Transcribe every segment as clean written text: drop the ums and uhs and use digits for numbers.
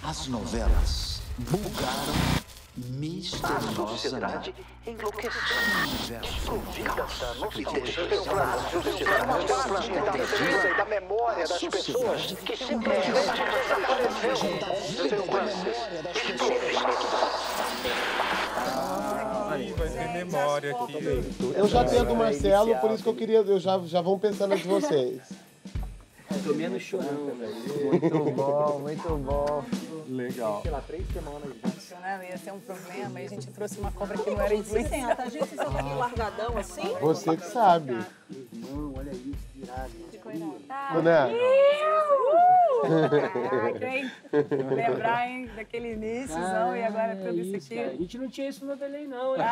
As novelas bugaram misteriosamente. Da memória das pessoas que simplesmente Vai ter memória aqui. Eu já tento o Marcelo, por isso que eu queria... Já vão pensando entre vocês. Tô menos chorando, velho. Muito bom, muito bom. Legal. Sei lá, 3 semanas já. Não ia ser um problema, aí a gente trouxe uma cobra que não era influenciada. A gente só tá aqui largadão assim? Você que sabe. Irmão, olha isso, virado. Né? Caraca, hein? Lembrar, hein, daquele iníciozão e agora tudo isso aqui. Cara. A gente não tinha isso no Belém, não, hein?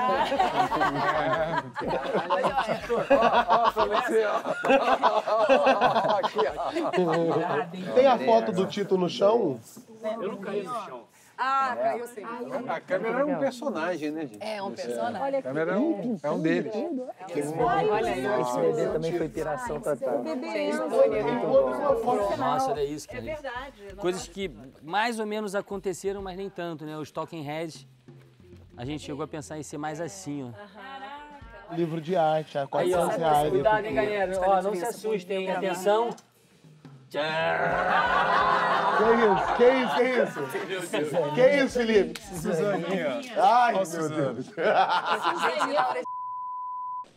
Tem a foto do Tito no chão? Eu não caí no chão. Ah, caiu sim. A câmera é um personagem, né, gente? É um personagem. A câmera é um deles. Olha aí. Esse bebê também foi piração total. Nossa, era isso, cara. É verdade. Coisas que mais ou menos aconteceram, mas nem tanto, né? Os Talking Heads, a gente chegou a pensar em ser mais assim, ó. Livro de arte, a Aí, ó, R$400. cuidado, hein, galera. Ó, não se assustem, hein? Atenção. Que isso? Que isso, Felipe? Suzaninha. Ai, meu Deus.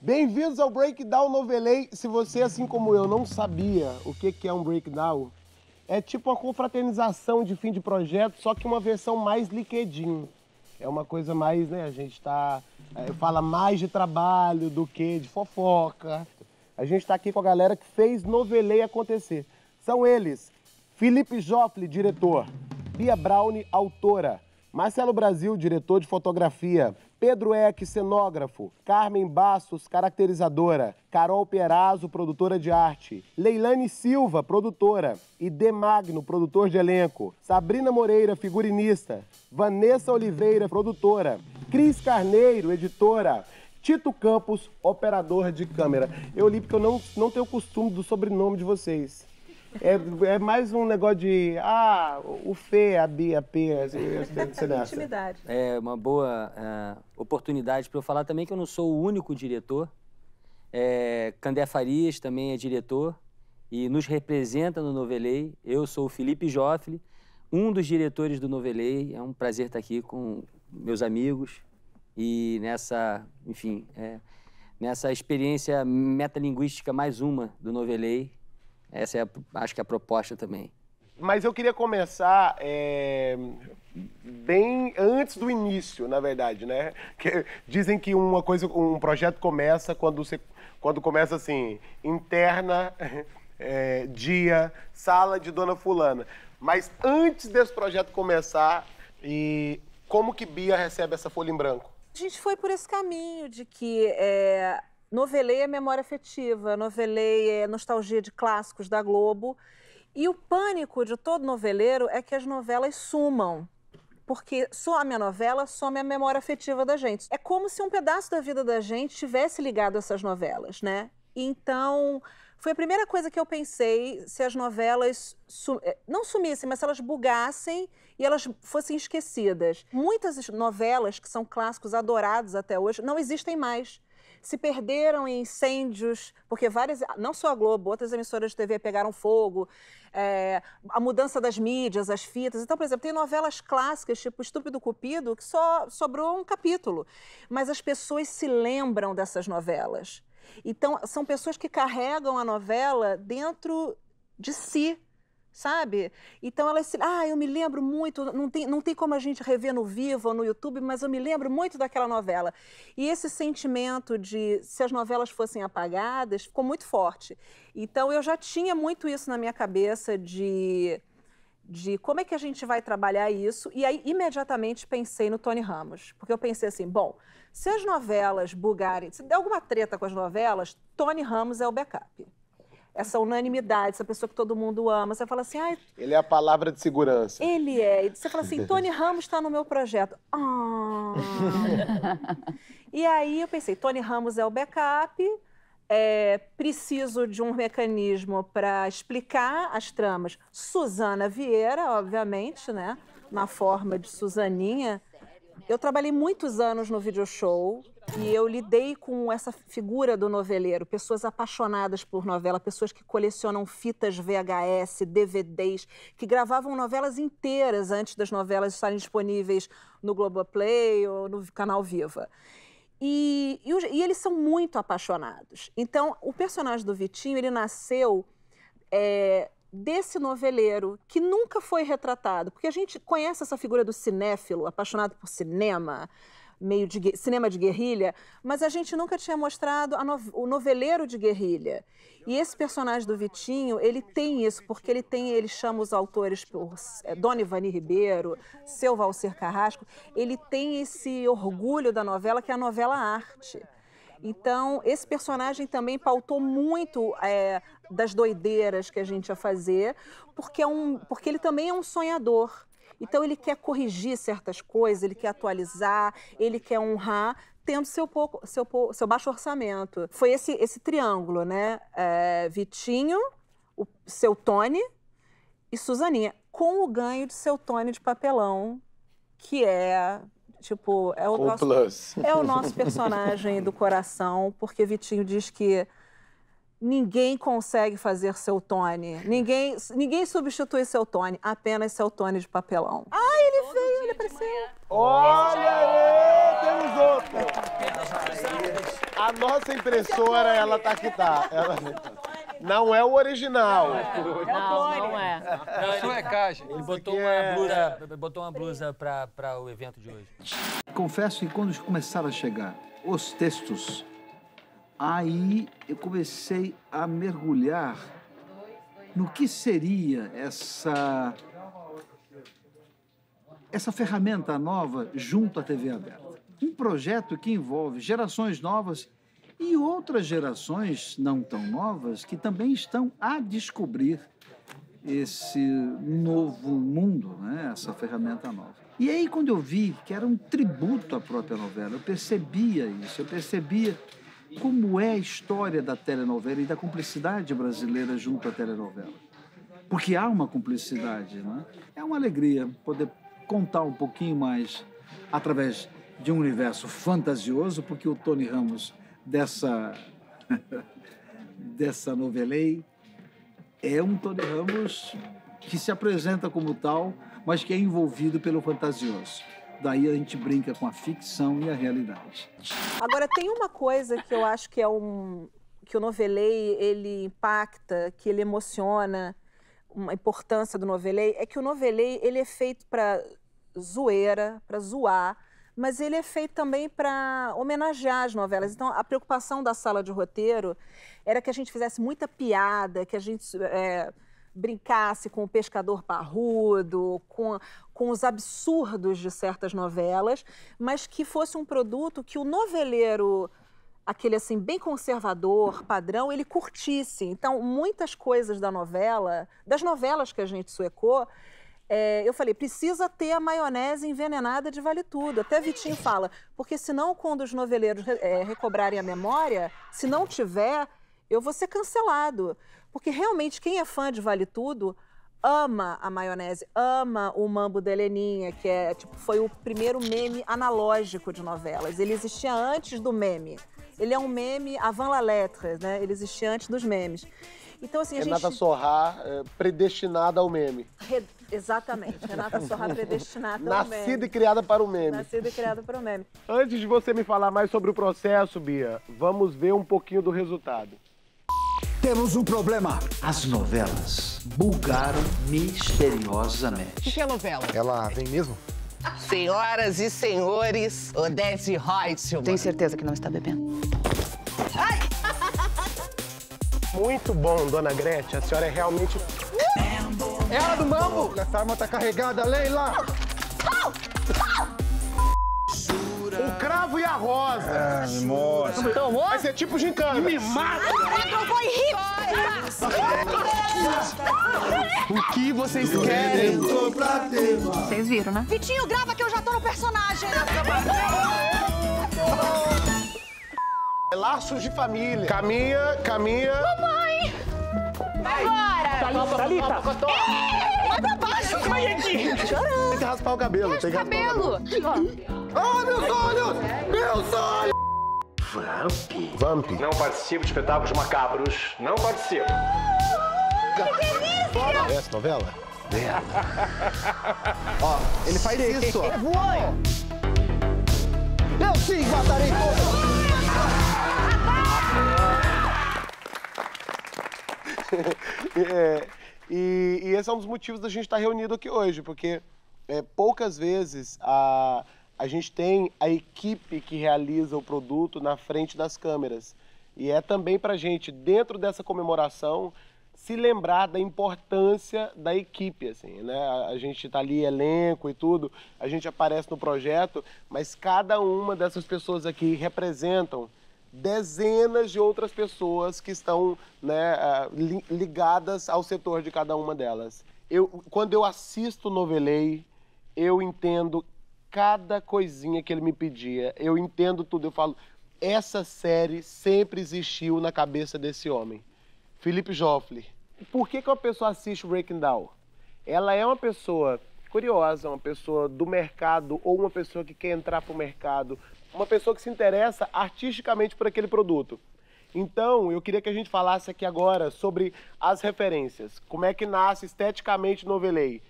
Bem-vindos ao Breakdown Novelei. Se você, assim como eu, não sabia o que é um breakdown, é tipo uma confraternização de fim de projeto, só que uma versão mais liquidinho. É uma coisa mais, né, a gente fala mais de trabalho do que de fofoca. A gente tá aqui com a galera que fez Novelei acontecer. São eles, Felipe Joffre, diretor, Bia Brown, autora, Marcelo Brasil, diretor de fotografia, Pedro Eck, cenógrafo, Carmen Bastos, caracterizadora, Carol Perazzo, produtora de arte, Leilane Silva, produtora, e Magno, produtor de elenco, Sabrina Moreira, figurinista, Vanessa Oliveira, produtora, Cris Carneiro, editora, Tito Campos, operador de câmera. Eu li porque eu não tenho o costume do sobrenome de vocês. É mais um negócio de, o Fê, a Bia, a P, Intimidade. É uma boa oportunidade para eu falar também que eu não sou o único diretor. Candé Farias também é diretor e nos representa no Novelei. Eu sou o Felipe Joffre, um dos diretores do Novelei. É um prazer estar aqui com meus amigos e nessa experiência metalinguística mais uma do Novelei. Essa é, acho que, a proposta também. Mas eu queria começar bem antes do início, na verdade, né? Dizem que um projeto começa quando começa assim, interna, dia, sala de Dona Fulana. Mas antes desse projeto começar, como que Bia recebe essa folha em branco? A gente foi por esse caminho de que Novelei é memória afetiva, Novelei é nostalgia de clássicos da Globo. E o pânico de todo noveleiro é que as novelas sumam. Porque some a novela, some a memória afetiva da gente. É como se um pedaço da vida da gente tivesse ligado a essas novelas, né? Então, foi a primeira coisa que eu pensei, se as novelas não sumissem, mas se elas bugassem e elas fossem esquecidas. Muitas novelas que são clássicos adorados até hoje não existem mais. Se perderam em incêndios, porque várias, não só a Globo, outras emissoras de TV pegaram fogo, a mudança das mídias, as fitas. Então, por exemplo, tem novelas clássicas, tipo Estúpido Cupido, que só sobrou um capítulo. Mas as pessoas se lembram dessas novelas. Então, são pessoas que carregam a novela dentro de si, sabe? Então, elas se... eu me lembro muito, não tem como a gente rever no Vivo ou no YouTube, mas eu me lembro muito daquela novela. E esse sentimento de se as novelas fossem apagadas ficou muito forte. Então, eu já tinha muito isso na minha cabeça de como é que a gente vai trabalhar isso. E aí, imediatamente, pensei no Tony Ramos. Porque eu pensei assim, bom, se as novelas bugarem, se der alguma treta com as novelas, Tony Ramos é o backup. Essa unanimidade, essa pessoa que todo mundo ama. Você fala assim... Ele é a palavra de segurança. Ele é. E você fala assim, Tony Ramos está no meu projeto. E aí eu pensei, Tony Ramos é o backup, preciso de um mecanismo para explicar as tramas. Suzana Vieira, obviamente, né? Na forma de Suzaninha. Eu trabalhei muitos anos no video show e eu lidei com essa figura do noveleiro, pessoas apaixonadas por novela, pessoas que colecionam fitas VHS, DVDs, que gravavam novelas inteiras antes das novelas estarem disponíveis no Globoplay ou no canal Viva. E eles são muito apaixonados. Então, o personagem do Vitinho, ele nasceu desse noveleiro que nunca foi retratado. Porque a gente conhece essa figura do cinéfilo, apaixonado por cinema, meio de cinema de guerrilha, mas a gente nunca tinha mostrado o noveleiro de guerrilha. E esse personagem do Vitinho, ele tem isso, porque ele chama os autores por Dona Ivani Ribeiro, Seu Valcer Carrasco, ele tem esse orgulho da novela, que é a novela arte. Então, esse personagem também pautou muito das doideiras que a gente ia fazer, porque ele também é um sonhador. Então, ele quer corrigir certas coisas, ele quer atualizar, ele quer honrar, tendo seu baixo orçamento. Foi esse triângulo, né? Vitinho, o Seu Tony e Suzaninha, com o ganho de Seu Tony de papelão, que é o nosso personagem do coração, porque Vitinho diz que ninguém consegue fazer Seu Tony, ninguém substitui Seu Tony, apenas Seu Tony de papelão. Ele veio, ele apareceu. Olha aí, temos outro. A nossa impressora, ela tá que tá. Não é o original. Não é. Isso é caixa. Ele botou uma blusa para o evento de hoje. Confesso que quando começaram a chegar os textos, aí eu comecei a mergulhar no que seria essa ferramenta nova junto à TV aberta. Um projeto que envolve gerações novas e outras gerações não tão novas que também estão a descobrir esse novo mundo, né? Essa ferramenta nova. E aí, quando eu vi que era um tributo à própria novela, eu percebia isso, eu percebia como é a história da telenovela e da cumplicidade brasileira junto à telenovela. Porque há uma cumplicidade, né? É uma alegria poder contar um pouquinho mais através de um universo fantasioso, porque o Tony Ramos dessa novelei é um Tony Ramos que se apresenta como tal, mas que é envolvido pelo fantasioso. Daí a gente brinca com a ficção e a realidade. Agora, tem uma coisa que eu acho que que o novelei, ele impacta, que ele emociona, uma importância do novelei, é que o novelei, ele é feito para zoeira, para zoar, mas ele é feito também para homenagear as novelas. Então, a preocupação da sala de roteiro era que a gente fizesse muita piada, que a gente brincasse com o pescador parrudo, com os absurdos de certas novelas, mas que fosse um produto que o noveleiro, aquele assim, bem conservador, padrão, ele curtisse. Então, muitas coisas das novelas que a gente suecou, eu falei, precisa ter a maionese envenenada de Vale Tudo. Até Vitinho fala, porque senão quando os noveleiros recobrarem a memória, se não tiver, eu vou ser cancelado. Porque realmente quem é fã de Vale Tudo ama a maionese, ama o Mambo da Heleninha, que foi o primeiro meme analógico de novelas. Ele existia antes do meme. Ele é um meme avant la lettre, né? Ele existia antes dos memes. Então, assim, Renata Sorrah, predestinada ao meme. Exatamente, Renata Sorrah predestinada ao meme. Nascida e criada para o meme. Nascida e criada para o meme. Antes de você me falar mais sobre o processo, Bia, vamos ver um pouquinho do resultado. Temos um problema. As novelas bugaram misteriosamente. O que é novela? Ela vem mesmo? Senhoras e senhores, Odete Reutemann. Tem certeza que não está bebendo? Muito bom, dona Gretchen. A senhora é realmente... É hora do mambo! Essa arma tá carregada, Leila! O cravo e a rosa. Me mostra. Tomou? Vai ser tipo gincana. Me mata! Eu vou rir! O que vocês querem? Vocês viram, né? Vitinho, grava que eu já tô no personagem. Laços de família. Caminha. Mamãe! Agora! Thalita! Bota baixo! Mãe aqui! Tem que raspar o cabelo. Tem que raspar o cabelo. Ah, meus olhos! Meus olhos! Vamp. Não participo de espetáculos macabros. Não participo. Essa novela? Ó, ele faz isso. Eu sim, matarei todos! E esse é um dos motivos da gente estar reunido aqui hoje, porque poucas vezes a gente tem a equipe que realiza o produto na frente das câmeras. E é também pra gente, dentro dessa comemoração, se lembrar da importância da equipe, assim, né? A gente tá ali, elenco e tudo, a gente aparece no projeto, mas cada uma dessas pessoas aqui representam dezenas de outras pessoas que estão, né, ligadas ao setor de cada uma delas. Quando eu assisto o Novelei, eu entendo cada coisinha que ele me pedia, eu entendo tudo, eu falo, essa série sempre existiu na cabeça desse homem. Felipe Joffre. Por que uma pessoa assiste o Breaking Down? Ela é uma pessoa curiosa, uma pessoa do mercado ou uma pessoa que quer entrar para o mercado, uma pessoa que se interessa artisticamente por aquele produto. Então, eu queria que a gente falasse aqui agora sobre as referências. Como é que nasce esteticamente o Novelei?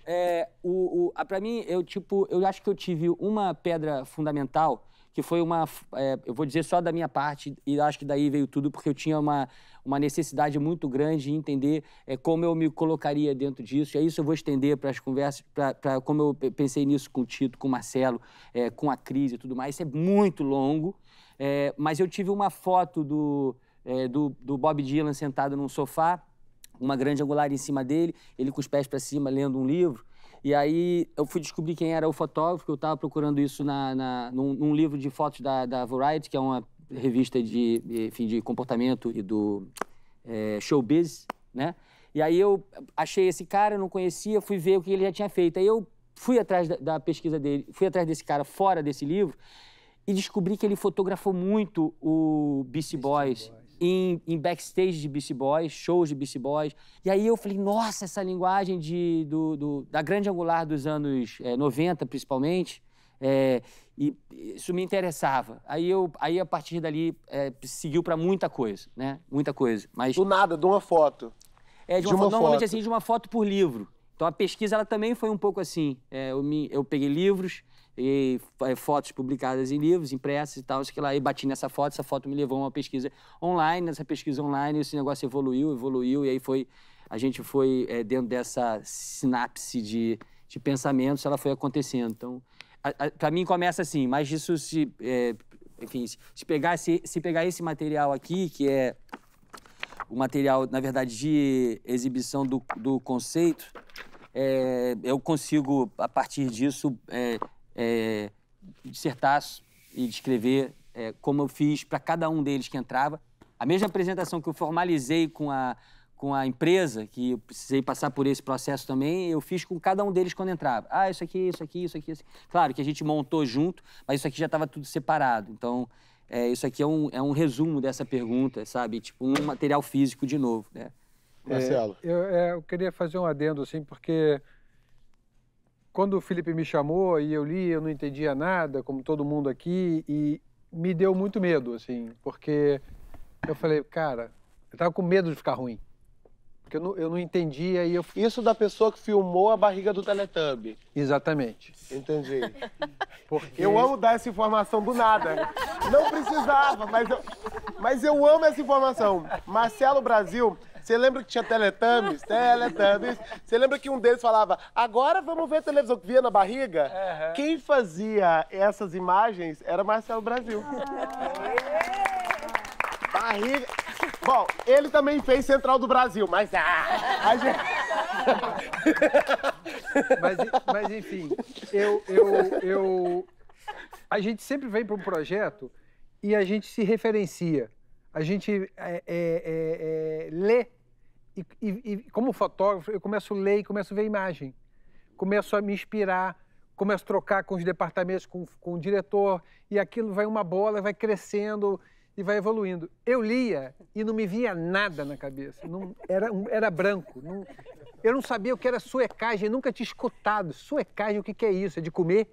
Pra mim, eu acho que eu tive uma pedra fundamental, que foi eu vou dizer só da minha parte, e acho que daí veio tudo, porque eu tinha uma necessidade muito grande de entender como eu me colocaria dentro disso. E aí isso eu vou estender para as conversas, para como eu pensei nisso com o Tito, com o Marcelo, com a Cris e tudo mais. Isso é muito longo, mas eu tive uma foto do Bob Dylan sentado num sofá, uma grande angular em cima dele, ele com os pés para cima lendo um livro. E aí eu fui descobrir quem era o fotógrafo, eu estava procurando isso num livro de fotos da Variety, que é uma revista de comportamento e do showbiz, né? E aí eu achei esse cara, não conhecia, fui ver o que ele já tinha feito. Aí eu fui atrás da pesquisa dele, fui atrás desse cara fora desse livro e descobri que ele fotografou muito o Beastie Boys. Em backstage de Beastie Boys, shows de Beastie Boys. E aí eu falei, nossa, essa linguagem da grande angular dos anos 90, principalmente, e isso me interessava. Aí a partir dali, seguiu para muita coisa, né? Muita coisa. Mas... Do nada, de uma foto. Normalmente assim, de uma foto por livro. Então a pesquisa, ela também foi um pouco assim. Eu peguei livros, e fotos publicadas em livros, impressas e tal, sei lá, e bati nessa foto, essa foto me levou a uma pesquisa online, nessa pesquisa online esse negócio evoluiu, e aí a gente foi dentro dessa sinapse de pensamentos, ela foi acontecendo. Então, para mim começa assim, mas isso enfim, se pegar esse material aqui, que é o material, na verdade, de exibição do conceito, eu consigo, a partir disso, dissertar e descrever como eu fiz para cada um deles que entrava. A mesma apresentação que eu formalizei com a empresa, que eu precisei passar por esse processo também, eu fiz com cada um deles quando entrava. Ah, isso aqui. Claro que a gente montou junto, mas isso aqui já estava tudo separado. Então, isso aqui é um resumo dessa pergunta, sabe? Tipo, um material físico de novo, né? Marcelo. Eu queria fazer um adendo, assim, porque quando o Felipe me chamou e eu li, eu não entendia nada, como todo mundo aqui, e me deu muito medo, assim, porque eu falei, cara, eu tava com medo de ficar ruim, porque eu não entendia e eu... Isso da pessoa que filmou a barriga do Teletubby. Exatamente. Entendi. Porque... Eu amo dar essa informação do nada. Não precisava, mas eu amo essa informação. Marcelo Brasil... Você lembra que tinha Teletubbies? Você lembra que um deles falava, agora vamos ver televisão, que via na barriga? Uhum. Quem fazia essas imagens era Marcelo Brasil. Barriga... Bom, ele também fez Central do Brasil, mas... Mas enfim, a gente sempre vem para um projeto e a gente se referencia. A gente lê e como fotógrafo, eu começo a ler e começo a ver imagem. Começo a me inspirar, começo a trocar com os departamentos, com o diretor, e aquilo vai uma bola, vai crescendo, e vai evoluindo. Eu lia e não me via nada na cabeça. Não, era branco. Eu não sabia o que era suecagem, nunca tinha escutado. Suecagem, o que é isso? É de comer?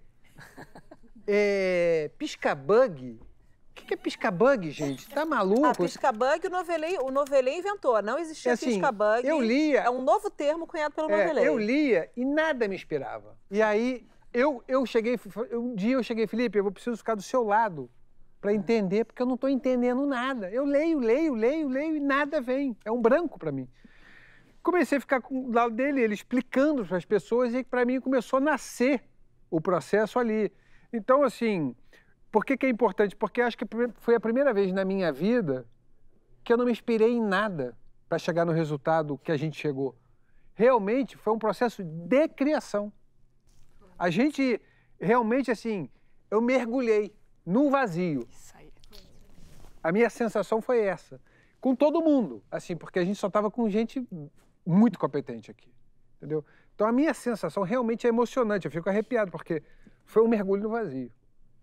Pisca-bug? O que é pisca-bug, gente? Tá maluco? Pisca-bug o Novelê inventou. Não existia pisca-bug. Eu lia... É um novo termo cunhado pelo Novelê. Eu lia e nada me inspirava. E aí, um dia eu cheguei, Felipe, eu preciso ficar do seu lado para entender, porque eu não estou entendendo nada. Eu leio e nada vem. É um branco para mim. Comecei a ficar do lado dele, ele explicando para as pessoas, e para mim começou a nascer o processo ali. Então, assim, por que é importante? Porque acho que foi a primeira vez na minha vida que eu não me inspirei em nada para chegar no resultado que a gente chegou. Realmente foi um processo de criação. A gente, realmente, assim, eu mergulhei no vazio. Isso aí. A minha sensação foi essa. Com todo mundo, assim, porque a gente só estava com gente muito competente aqui, entendeu? Então a minha sensação realmente é emocionante, eu fico arrepiado, porque foi um mergulho no vazio.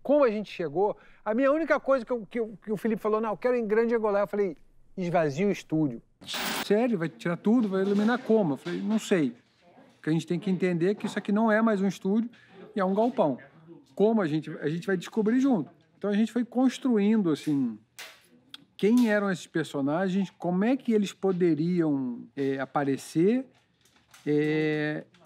Como a gente chegou, a minha única coisa que o Felipe falou, não, eu quero ir em Grande Angolar, eu falei, esvazia o estúdio. Sério, vai tirar tudo, vai iluminar como? Eu falei, não sei. Porque a gente tem que entender que isso aqui não é mais um estúdio e é um galpão. Como a gente vai descobrir junto. Então a gente foi construindo, assim, quem eram esses personagens, como é que eles poderiam aparecer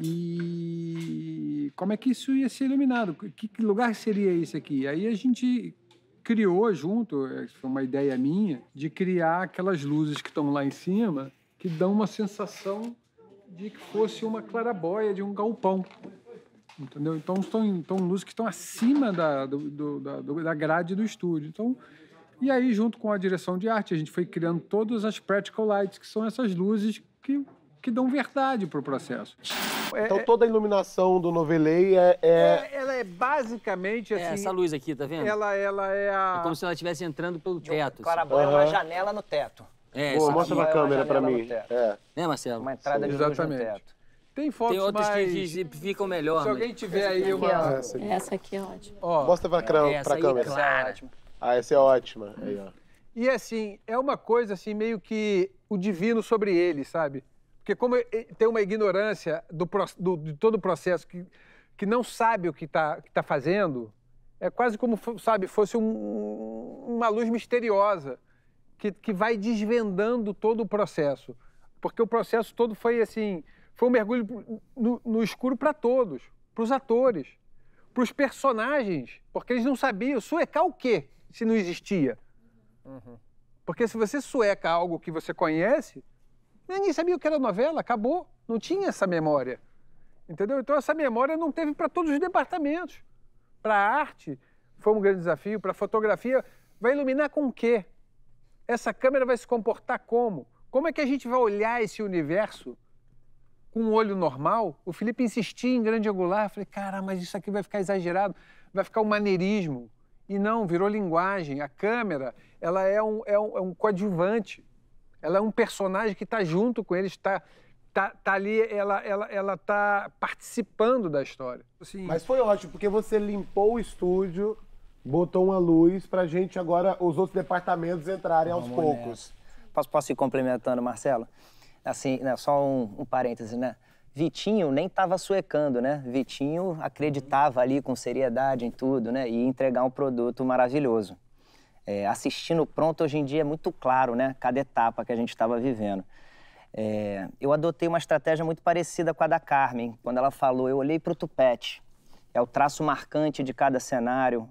e como é que isso ia ser iluminado, que lugar seria esse aqui. Aí a gente criou junto, foi uma ideia minha, de criar aquelas luzes que estão lá em cima, que dão uma sensação de que fosse uma clarabóia de um galpão. Entendeu? Então, são luzes que estão acima da grade do estúdio. Então, e aí, junto com a direção de arte, a gente foi criando todas as practical lights, que são essas luzes que dão verdade para o processo. Então, toda a iluminação do Novelê ela é basicamente assim... essa luz aqui, tá vendo? Ela é a... É como se ela estivesse entrando pelo teto. Clarabóia é uma janela no teto. Boa, mostra pra câmera pra mim. Né, Marcelo? Uma entrada de luz no teto. Tem fotos outras mais... que ficam melhor. Se alguém tiver aí uma... Essa aqui é ótima. Mostra pra câmera. Essa é ótima. Essa é ótima. Aí, ó. E assim, é uma coisa assim, meio que o divino sobre ele, sabe? Porque como tem uma ignorância de todo o processo que não sabe o que tá fazendo, é quase como, sabe, fosse uma luz misteriosa que vai desvendando todo o processo. Porque o processo todo foi assim, foi um mergulho no escuro para todos, para os atores, para os personagens, porque eles não sabiam suecar o quê, se não existia. Porque se você sueca algo que você conhece, ninguém sabia o que era novela, acabou. Não tinha essa memória. Entendeu? Então essa memória não teve para todos os departamentos. Para a arte, foi um grande desafio. Para a fotografia, vai iluminar com o quê? Essa câmera vai se comportar como? Como é que a gente vai olhar esse universo com um olho normal? O Felipe insistia em Grande Angular. Eu falei, cara, mas isso aqui vai ficar exagerado, vai ficar um maneirismo. E não, virou linguagem. A câmera, ela é um coadjuvante. Ela é um personagem que está junto com eles, está ali, ela está participando da história. Assim, mas foi ótimo, porque você limpou o estúdio, botou uma luz pra gente agora, os outros departamentos entrarem aos poucos. Posso ir complementando, Marcelo? Assim, né, só um parêntese, né? Vitinho nem estava suecando, né? Vitinho acreditava ali com seriedade em tudo, né? E ia entregar um produto maravilhoso. Assistindo pronto, hoje em dia é muito claro, né? Cada etapa que a gente estava vivendo. Eu adotei uma estratégia muito parecida com a da Carmen. Quando ela falou, eu olhei para o tupete. É o traço marcante de cada cenário,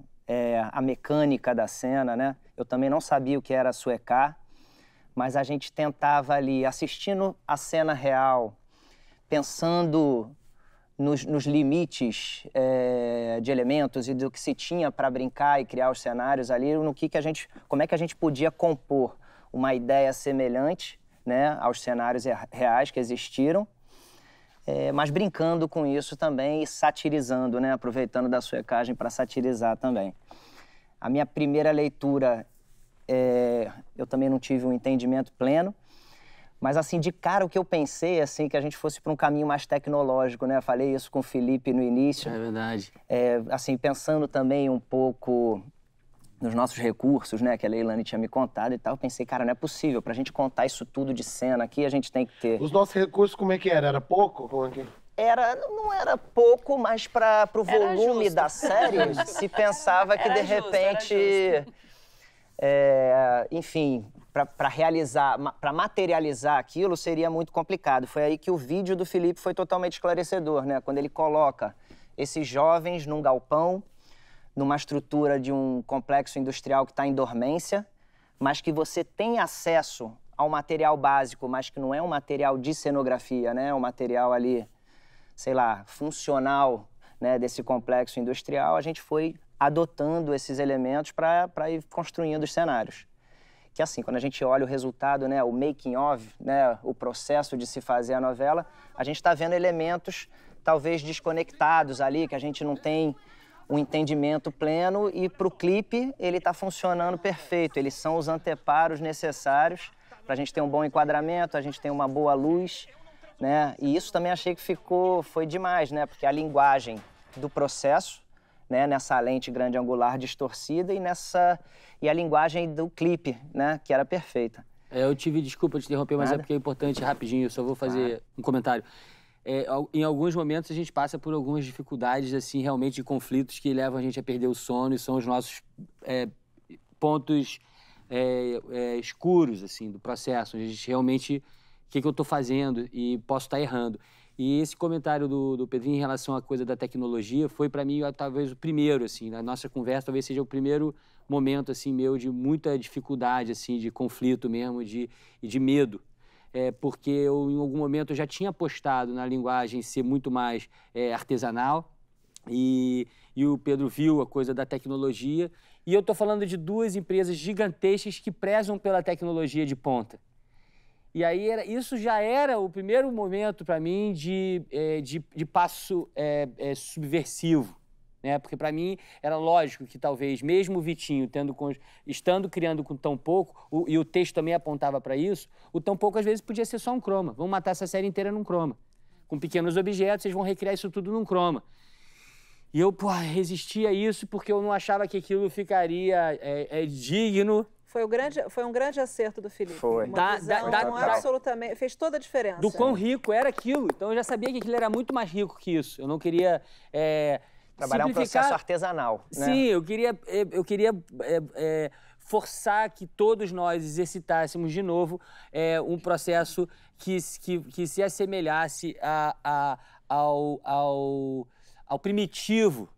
a mecânica da cena, né? Eu também não sabia o que era suecar, mas a gente tentava ali, assistindo a cena real, pensando nos limites de elementos e do que se tinha para brincar e criar os cenários ali, como é que a gente podia compor uma ideia semelhante, né, aos cenários reais que existiram, mas brincando com isso também e satirizando, né, aproveitando da suecagem para satirizar também. A minha primeira leitura, eu também não tive um entendimento pleno, mas, assim, de cara, o que eu pensei, assim, que a gente fosse para um caminho mais tecnológico, né? Eu falei isso com o Felipe no início. É verdade. Assim, pensando também um pouco nos nossos recursos, né, que a Leilane tinha me contado e tal, eu pensei, cara, não é possível, pra gente contar isso tudo de cena aqui, a gente tem que ter... Os nossos recursos, como é que era? Era pouco? Como é que... Não era pouco, mas para o volume da série, se pensava que, de repente, enfim, para materializar aquilo seria muito complicado. Foi aí que o vídeo do Felipe foi totalmente esclarecedor, né? Quando ele coloca esses jovens num galpão, numa estrutura de um complexo industrial que está em dormência, mas que você tem acesso ao material básico, mas que não é um material de cenografia, né? É um material ali, sei lá, funcional, né, desse complexo industrial, a gente foi adotando esses elementos para ir construindo os cenários. Que assim, quando a gente olha o resultado, né, o making of, né, o processo de se fazer a novela, a gente está vendo elementos talvez desconectados ali, que a gente não tem um entendimento pleno, e para o clipe ele está funcionando perfeito. Eles são os anteparos necessários para a gente ter um bom enquadramento, a gente ter uma boa luz, né? E isso também achei que foi demais, né? Porque a linguagem do processo, né, nessa lente grande angular distorcida e a linguagem do clipe, né, que era perfeita. Eu tive, desculpa te interromper, mas é porque é importante, rapidinho, eu só vou fazer um comentário. Em alguns momentos a gente passa por algumas dificuldades, assim, realmente de conflitos que levam a gente a perder o sono, e são os nossos pontos escuros, assim, do processo. A gente realmente, o que eu estou fazendo e posso estar errando. E esse comentário do Pedrinho em relação à coisa da tecnologia foi, para mim, talvez o primeiro, assim, na nossa conversa, talvez seja o primeiro momento, assim, meu de muita dificuldade, assim, de conflito mesmo, e de medo. Porque eu, em algum momento, eu já tinha apostado na linguagem ser muito mais artesanal, e o Pedro viu a coisa da tecnologia, e eu estou falando de duas empresas gigantescas que prezam pela tecnologia de ponta. E aí isso já era o primeiro momento para mim de passo subversivo, né? Porque para mim era lógico que talvez mesmo o Vitinho estando criando com tão pouco, e o texto também apontava para isso, o tão pouco às vezes podia ser só um croma. Vamos matar essa série inteira num croma. Com pequenos objetos, vocês vão recriar isso tudo num croma. E eu, resistia a isso porque eu não achava que aquilo ficaria digno. Foi um grande acerto do Felipe. Foi. Uma visão absolutamente... Fez toda a diferença. Do quão rico era aquilo. Então eu já sabia que aquilo era muito mais rico que isso. Eu não queria trabalhar um processo artesanal, né? Sim, eu queria forçar que todos nós exercitássemos de novo um processo que se assemelhasse ao primitivo,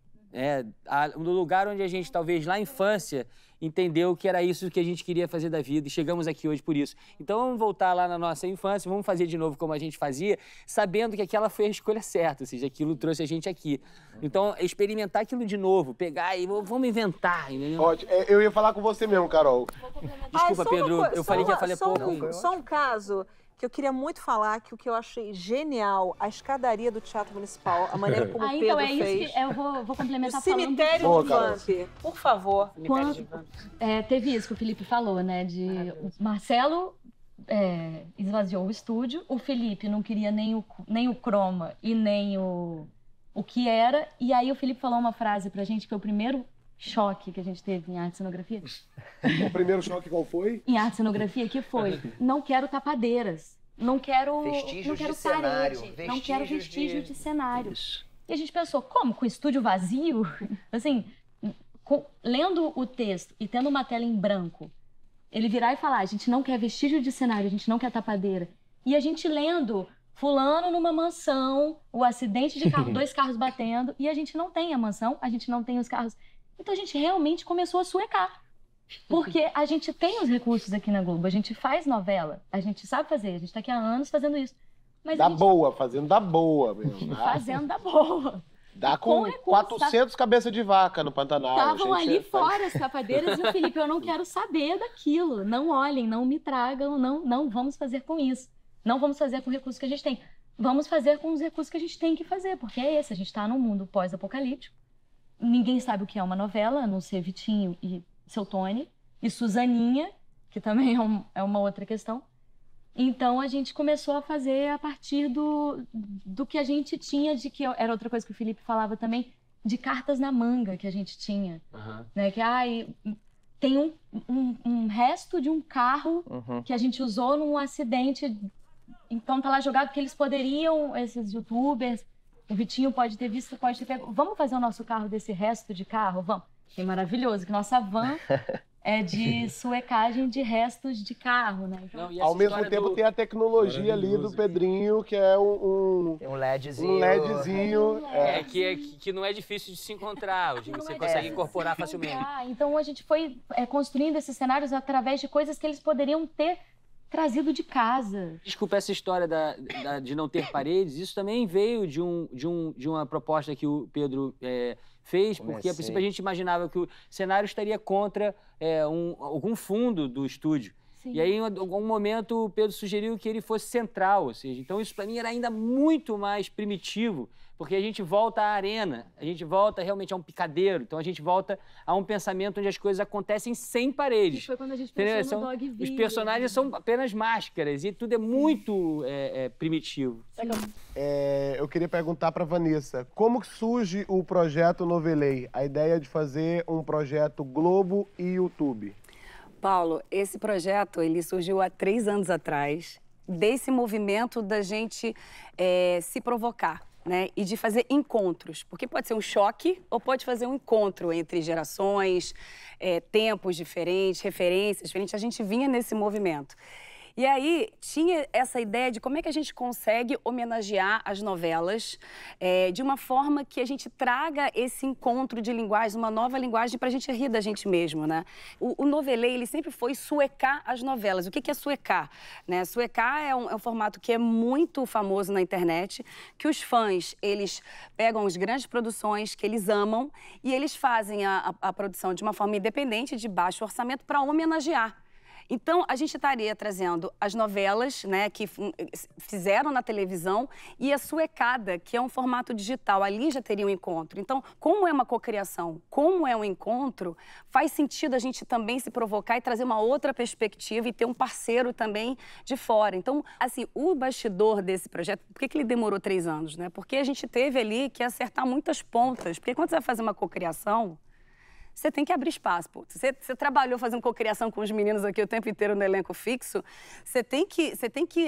no lugar onde a gente, talvez, lá na infância, entendeu que era isso que a gente queria fazer da vida, e chegamos aqui hoje por isso. Então vamos voltar lá na nossa infância, vamos fazer de novo como a gente fazia, sabendo que aquela foi a escolha certa, ou seja, aquilo trouxe a gente aqui. Então, experimentar aquilo de novo, pegar e vamos inventar, entendeu? Ótimo. Eu ia falar com você mesmo, Carol. Desculpa, Pedro, eu falei que ia falar pouco. Só um caso que eu queria muito falar, que o que eu achei genial, a escadaria do Teatro Municipal, a maneira como o Pedro então fez. Isso que eu vou complementar o cemitério falando... de Vamp, por favor. Teve isso que o Felipe falou, né? O Marcelo esvaziou o estúdio, o Felipe não queria nem o croma e nem o que era, e aí o Felipe falou uma frase pra gente, que foi o primeiro choque que a gente teve em arte e cenografia. O primeiro choque qual foi? Em arte e cenografia, que foi, não quero tapadeiras, não quero parede, não quero vestígio de cenários. E a gente pensou, como? Com o estúdio vazio? Assim, lendo o texto e tendo uma tela em branco, ele virar e falar, a gente não quer vestígio de cenário, a gente não quer tapadeira. E a gente lendo, fulano numa mansão, o acidente de carro, 2 carros batendo, e a gente não tem a mansão, a gente não tem os carros. Então a gente realmente começou a suecar. Porque a gente tem os recursos aqui na Globo, a gente faz novela, a gente sabe fazer, a gente tá aqui há anos fazendo isso. Mas fazendo da boa mesmo. Fazendo da boa. Dá com 400 cabeças de vaca no Pantanal. Estavam ali fora as tapadeiras e o Felipe, eu não quero saber daquilo. Não olhem, não me tragam, não vamos fazer com isso. Não vamos fazer com o recurso que a gente tem. Vamos fazer com os recursos que a gente tem que fazer, porque é esse, a gente tá num mundo pós-apocalíptico. Ninguém sabe o que é uma novela, a não ser Vitinho e Seu Tony, e Suzaninha, que também é uma outra questão. Então, a gente começou a fazer a partir do que a gente tinha, de que era outra coisa que o Felipe falava também, de cartas na manga que a gente tinha. Né? Que, tem um resto de um carro que a gente usou num acidente. Então tá lá jogado que eles poderiam, esses youtubers, o Vitinho pode ter visto, pode ter pego. Vamos fazer o nosso carro desse resto de carro? Vamos. É maravilhoso, que nossa van é de suecagem de restos de carro, né? Então... Ao mesmo tempo tem a tecnologia ali do Pedrinho, que é Tem um LEDzinho. Um LEDzinho. Que não é difícil de se encontrar, você consegue incorporar facilmente. Então a gente foi construindo esses cenários através de coisas que eles poderiam ter trazido de casa. Desculpa, essa história de não ter paredes, isso também veio de uma proposta que o Pedro fez, porque a princípio a gente imaginava que o cenário estaria contra algum fundo do estúdio. Sim. E aí, em algum momento, o Pedro sugeriu que ele fosse central, ou seja, então isso para mim era ainda muito mais primitivo, porque a gente volta à arena, a gente volta realmente a um picadeiro, então a gente volta a um pensamento onde as coisas acontecem sem paredes. Isso foi quando a gente pensou no Dog Video. Os personagens são apenas máscaras e tudo é muito primitivo. Eu queria perguntar para Vanessa, como que surge o projeto Novelei? A ideia de fazer um projeto Globo e YouTube? Paulo, esse projeto ele surgiu há 3 anos atrás, desse movimento da gente se provocar, né? E de fazer encontros, porque pode ser um choque ou pode fazer um encontro entre gerações, tempos diferentes, referências diferentes. A gente vinha nesse movimento. E aí tinha essa ideia de como é que a gente consegue homenagear as novelas de uma forma que a gente traga esse encontro de linguagem, uma nova linguagem para a gente rir da gente mesmo, né? O Novelei, ele sempre foi suecar as novelas. O que é suecar? Né? Suecar é um formato que é muito famoso na internet, que os fãs, eles pegam as grandes produções que eles amam e eles fazem a produção de uma forma independente, de baixo orçamento, para homenagear. Então, a gente estaria trazendo as novelas, né, que fizeram na televisão e a suecada, que é um formato digital. Ali já teria um encontro. Então, como é uma cocriação, como é um encontro, faz sentido a gente também se provocar e trazer uma outra perspectiva e ter um parceiro também de fora. Então, assim, o bastidor desse projeto, por que ele demorou 3 anos, né? Porque a gente teve ali que acertar muitas pontas. Porque quando você vai fazer uma cocriação, você tem que abrir espaço, pô. Você trabalhou fazendo cocriação com os meninos aqui o tempo inteiro no elenco fixo, você tem que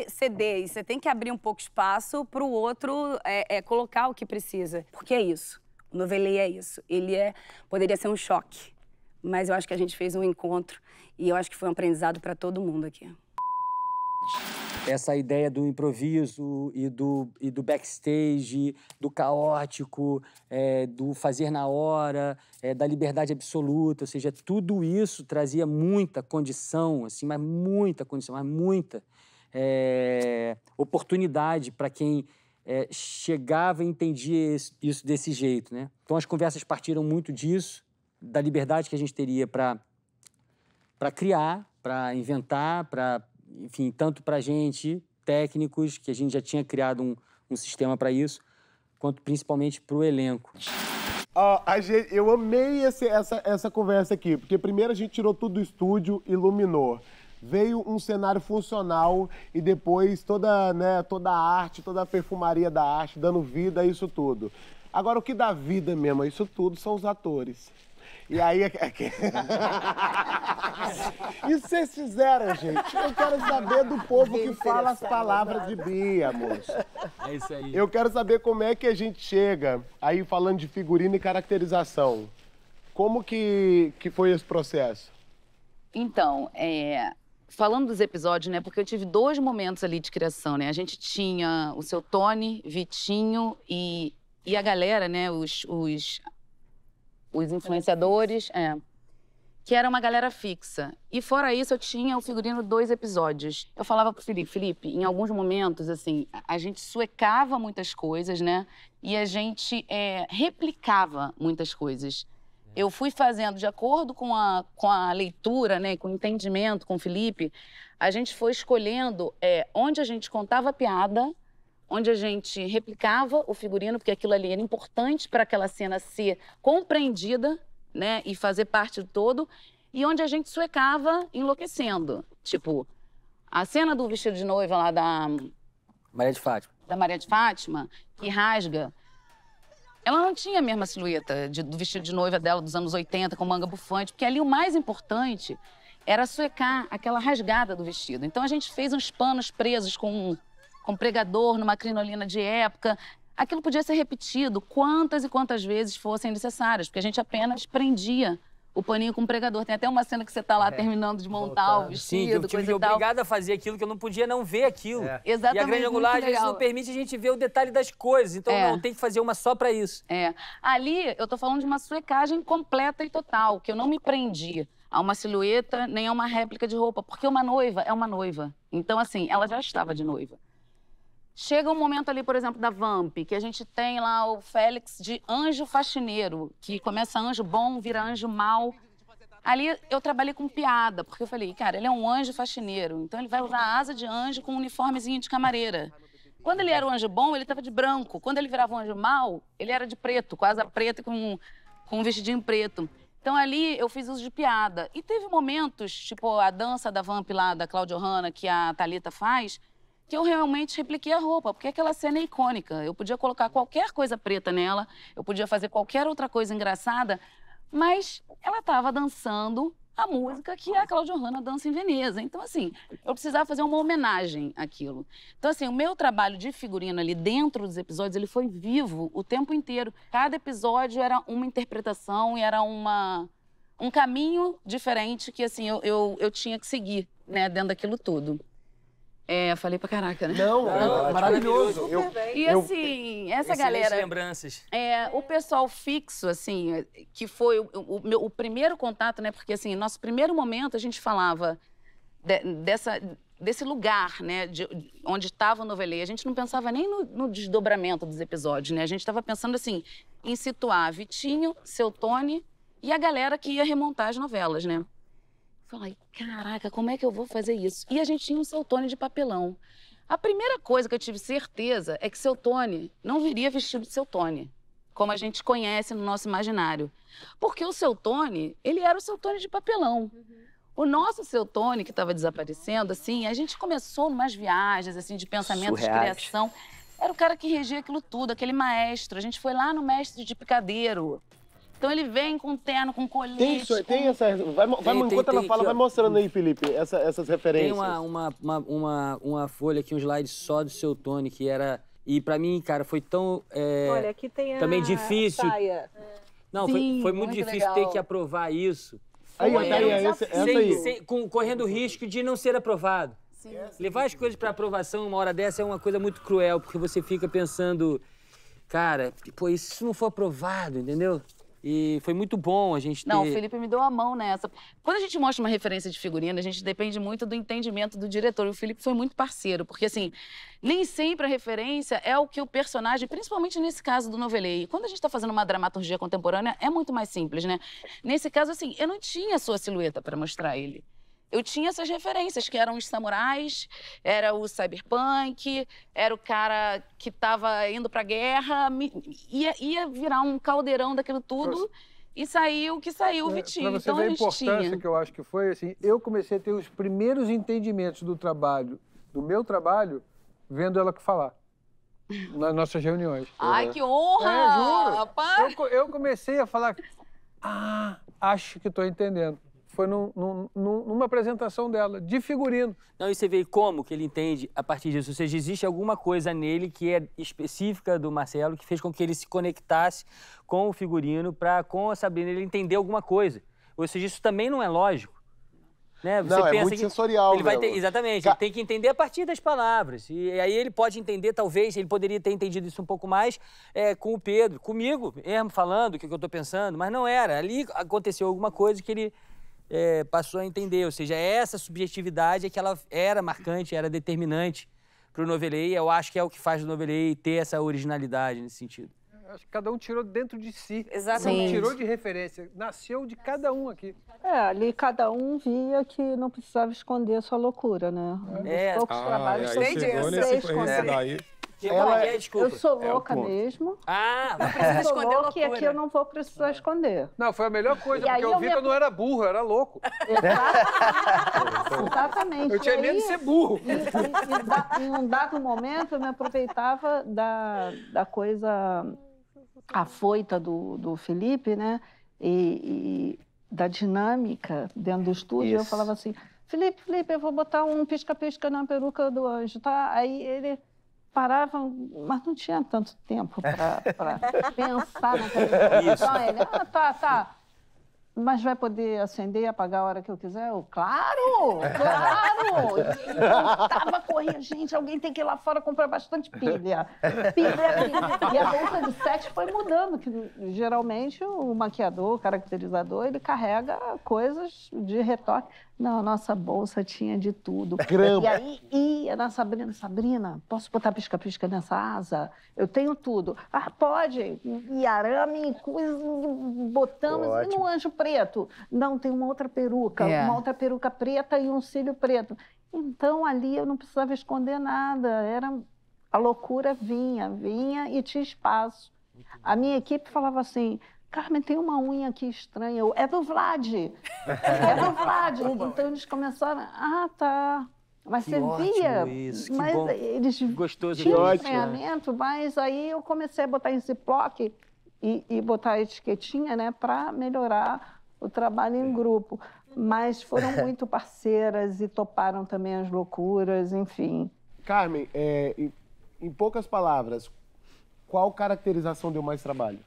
ceder e você tem que abrir um pouco espaço para o outro colocar o que precisa. Porque é isso. O Novelei é isso. Ele poderia ser um choque, mas eu acho que a gente fez um encontro e eu acho que foi um aprendizado para todo mundo aqui. Essa ideia do improviso e do backstage, do caótico, do fazer na hora, da liberdade absoluta, ou seja, tudo isso trazia muita condição, assim, mas muita condição, mas muita oportunidade para quem chegava e entendia isso desse jeito, né? Então as conversas partiram muito disso, da liberdade que a gente teria para criar, para inventar, enfim, tanto para a gente, técnicos, que a gente já tinha criado um sistema para isso, quanto principalmente para o elenco. Eu amei essa conversa aqui, porque primeiro a gente tirou tudo do estúdio, iluminou. Veio um cenário funcional e depois toda a arte, toda a perfumaria da arte, dando vida a isso tudo. Agora, o que dá vida mesmo a isso tudo são os atores. E aí... Isso vocês fizeram, gente. Eu quero saber do povo que fala as palavras de Bia, moço. É isso aí. Eu quero saber como é que a gente chega aí falando de figurino e caracterização. Como que foi esse processo? Então, falando dos episódios, né? Porque eu tive 2 momentos ali de criação, né? A gente tinha o seu Tony, Vitinho e a galera, né? Os influenciadores, que era uma galera fixa. E fora isso, eu tinha o figurino 2 episódios. Eu falava pro Felipe, em alguns momentos, assim, a gente suecava muitas coisas, né? E a gente replicava muitas coisas. Eu fui fazendo, de acordo com a leitura, né, com o entendimento com o Felipe, a gente foi escolhendo onde a gente contava a piada, onde a gente replicava o figurino, porque aquilo ali era importante para aquela cena ser compreendida, né, e fazer parte do todo, e onde a gente suecava enlouquecendo. Tipo, a cena do vestido de noiva lá da Maria de Fátima. Da Maria de Fátima, que rasga, ela não tinha a mesma silhueta do vestido de noiva dela dos anos 80, com manga bufante, porque ali o mais importante era suecar aquela rasgada do vestido. Então a gente fez uns panos presos com pregador, numa crinolina de época. Aquilo podia ser repetido quantas e quantas vezes fossem necessárias, porque a gente apenas prendia o paninho com pregador. Tem até uma cena que você tá lá terminando de montar o vestido, Sim, eu tive obrigado a fazer aquilo, que eu não podia não ver aquilo. Exatamente. E a grande angular, às vezes, não permite a gente ver o detalhe das coisas. Então, não, tem que fazer uma só pra isso. Ali, eu tô falando de uma suecagem completa e total, que eu não me prendi a uma silhueta, nem a uma réplica de roupa, porque uma noiva é uma noiva. Então, assim, ela já estava de noiva. Chega um momento ali, por exemplo, da Vamp, que a gente tem lá o Félix de anjo faxineiro, que começa anjo bom, vira anjo mau. Ali eu trabalhei com piada, porque eu falei, cara, ele é um anjo faxineiro, então ele vai usar asa de anjo com um uniformezinho de camareira. Quando ele era o anjo bom, ele estava de branco. Quando ele virava um anjo mau, ele era de preto, com asa preta e com um vestidinho preto. Então ali eu fiz uso de piada. E teve momentos, tipo a dança da Vamp lá, da Cláudia Hanna, que a Thalita faz, que eu realmente repliquei a roupa, porque aquela cena é icônica. Eu podia colocar qualquer coisa preta nela, eu podia fazer qualquer outra coisa engraçada, mas ela estava dançando a música que a Cláudia Hanna dança em Veneza. Então, assim, eu precisava fazer uma homenagem àquilo. Então, assim, o meu trabalho de figurino ali dentro dos episódios, ele foi vivo o tempo inteiro. Cada episódio era uma interpretação e era um caminho diferente que, assim, eu tinha que seguir, né, dentro daquilo tudo. Falei pra caraca, né? Não, maravilhoso. E assim, essa galera... lembranças. O pessoal fixo, assim, que foi o primeiro contato, né? Porque, assim, nosso primeiro momento a gente falava desse lugar, né? Onde estava o Novelê. A gente não pensava nem no desdobramento dos episódios, né? A gente estava pensando, assim, em situar Vitinho, Seu Tony e a galera que ia remontar as novelas, né? Falei, caraca, como é que eu vou fazer isso? E a gente tinha um Seu Tony de papelão. A primeira coisa que eu tive certeza é que Seu Tony não viria vestido de Seu Tony, como a gente conhece no nosso imaginário. Porque o Seu Tony, ele era o Seu Tony de papelão. O nosso Seu Tony, que estava desaparecendo, assim, a gente começou umas viagens, assim, de pensamento, de criação. Era o cara que regia aquilo tudo, aquele maestro. A gente foi lá no mestre de picadeiro. Então ele vem com terno, com colete. Tem essa... Enquanto ela fala, vai mostrando aí, Felipe, essas referências. Tem uma folha aqui, um slide só do Seu Tony, que era... E pra mim, cara, foi tão... Olha, aqui tem também difícil. Saia. Não, sim, foi muito difícil ter que aprovar isso. Aí, essa aí. Correndo o risco de não ser aprovado. Sim. Levar as coisas pra aprovação uma hora dessa é uma coisa muito cruel, porque você fica pensando... Cara, pô, e se não for aprovado, entendeu? E foi muito bom a gente ter... Não, o Felipe me deu a mão nessa. Quando a gente mostra uma referência de figurino, a gente depende muito do entendimento do diretor. E o Felipe foi muito parceiro, porque, assim, nem sempre a referência é o que o personagem, principalmente nesse caso do Novelê. Quando a gente tá fazendo uma dramaturgia contemporânea, é muito mais simples, né? Nesse caso, assim, eu não tinha a sua silhueta para mostrar ele. Eu tinha essas referências, que eram os samurais, era o cyberpunk, era o cara que estava indo pra guerra, ia virar um caldeirão daquilo tudo, e saiu o que saiu, o Vitinho. Pra você ver a importância que eu acho que foi, assim, eu comecei a ter os primeiros entendimentos do meu trabalho, vendo ela falar, nas nossas reuniões. Ai, que honra! Juro! Rapaz. Eu comecei a falar, acho que estou entendendo. Foi numa apresentação dela, de figurino. Não, e você vê como que ele entende a partir disso. Ou seja, existe alguma coisa nele que é específica do Marcelo, que fez com que ele se conectasse com o figurino, com a Sabrina ele entender alguma coisa. Ou seja, isso também não é lógico. Né? Você não, pensa é muito que sensorial. Ele vai ter, exatamente, ele tem que entender a partir das palavras. E aí ele pode entender, talvez, ele poderia ter entendido isso um pouco mais com o Pedro, comigo mesmo, falando o que eu estou pensando, mas não era. Ali aconteceu alguma coisa que ele... passou a entender, ou seja, essa subjetividade é que ela era marcante, era determinante para o Novelê, eu acho que é o que faz o Novelê ter essa originalidade nesse sentido. Acho que cada um tirou dentro de si. Exatamente. Não tirou de referência, nasceu de cada um aqui. Ali cada um via que não precisava esconder a sua loucura, né? Os poucos trabalhos aí chegou nesse daí. Eu sou louca mesmo. Não precisa esconder a loucura. E aqui eu não vou precisar esconder. Não, foi a melhor coisa, porque eu vi que eu não era burro, eu era louco. Exatamente. Eu tinha medo de ser burro. Em um dado momento, eu me aproveitava da coisa afoita do Felipe, né? E da dinâmica dentro do estúdio, eu falava assim, Felipe, eu vou botar um pisca-pisca na peruca do Anjo, tá? Aí ele parava, mas não tinha tanto tempo para pensar naquela então ele, tá. Mas vai poder acender e apagar a hora que eu quiser? Eu, claro! Tava correndo, gente, alguém tem que ir lá fora comprar bastante pilha. E a bolsa de set foi mudando, que geralmente o maquiador, o caracterizador, ele carrega coisas de retoque. Não, a nossa bolsa tinha de tudo. Grampo. E aí ia na Sabrina, posso botar pisca-pisca nessa asa? Eu tenho tudo. Ah, pode. E arame, coisa, botamos. E no Anjo Preto? Não, tem uma outra peruca preta e um cílio preto. Então, ali eu não precisava esconder nada. A loucura vinha e tinha espaço. A minha equipe falava assim, Carmen, tem uma unha aqui estranha. É do Vlad. Então eles começaram, tá. Mas que você via, isso, mas bom. eles Gostoso tinham isso, treinamento, mas aí eu comecei a botar em ziplock e botar a etiquetinha, né, para melhorar o trabalho em grupo. Mas foram muito parceiras e toparam também as loucuras, enfim. Carmen, em poucas palavras, qual caracterização deu mais trabalho?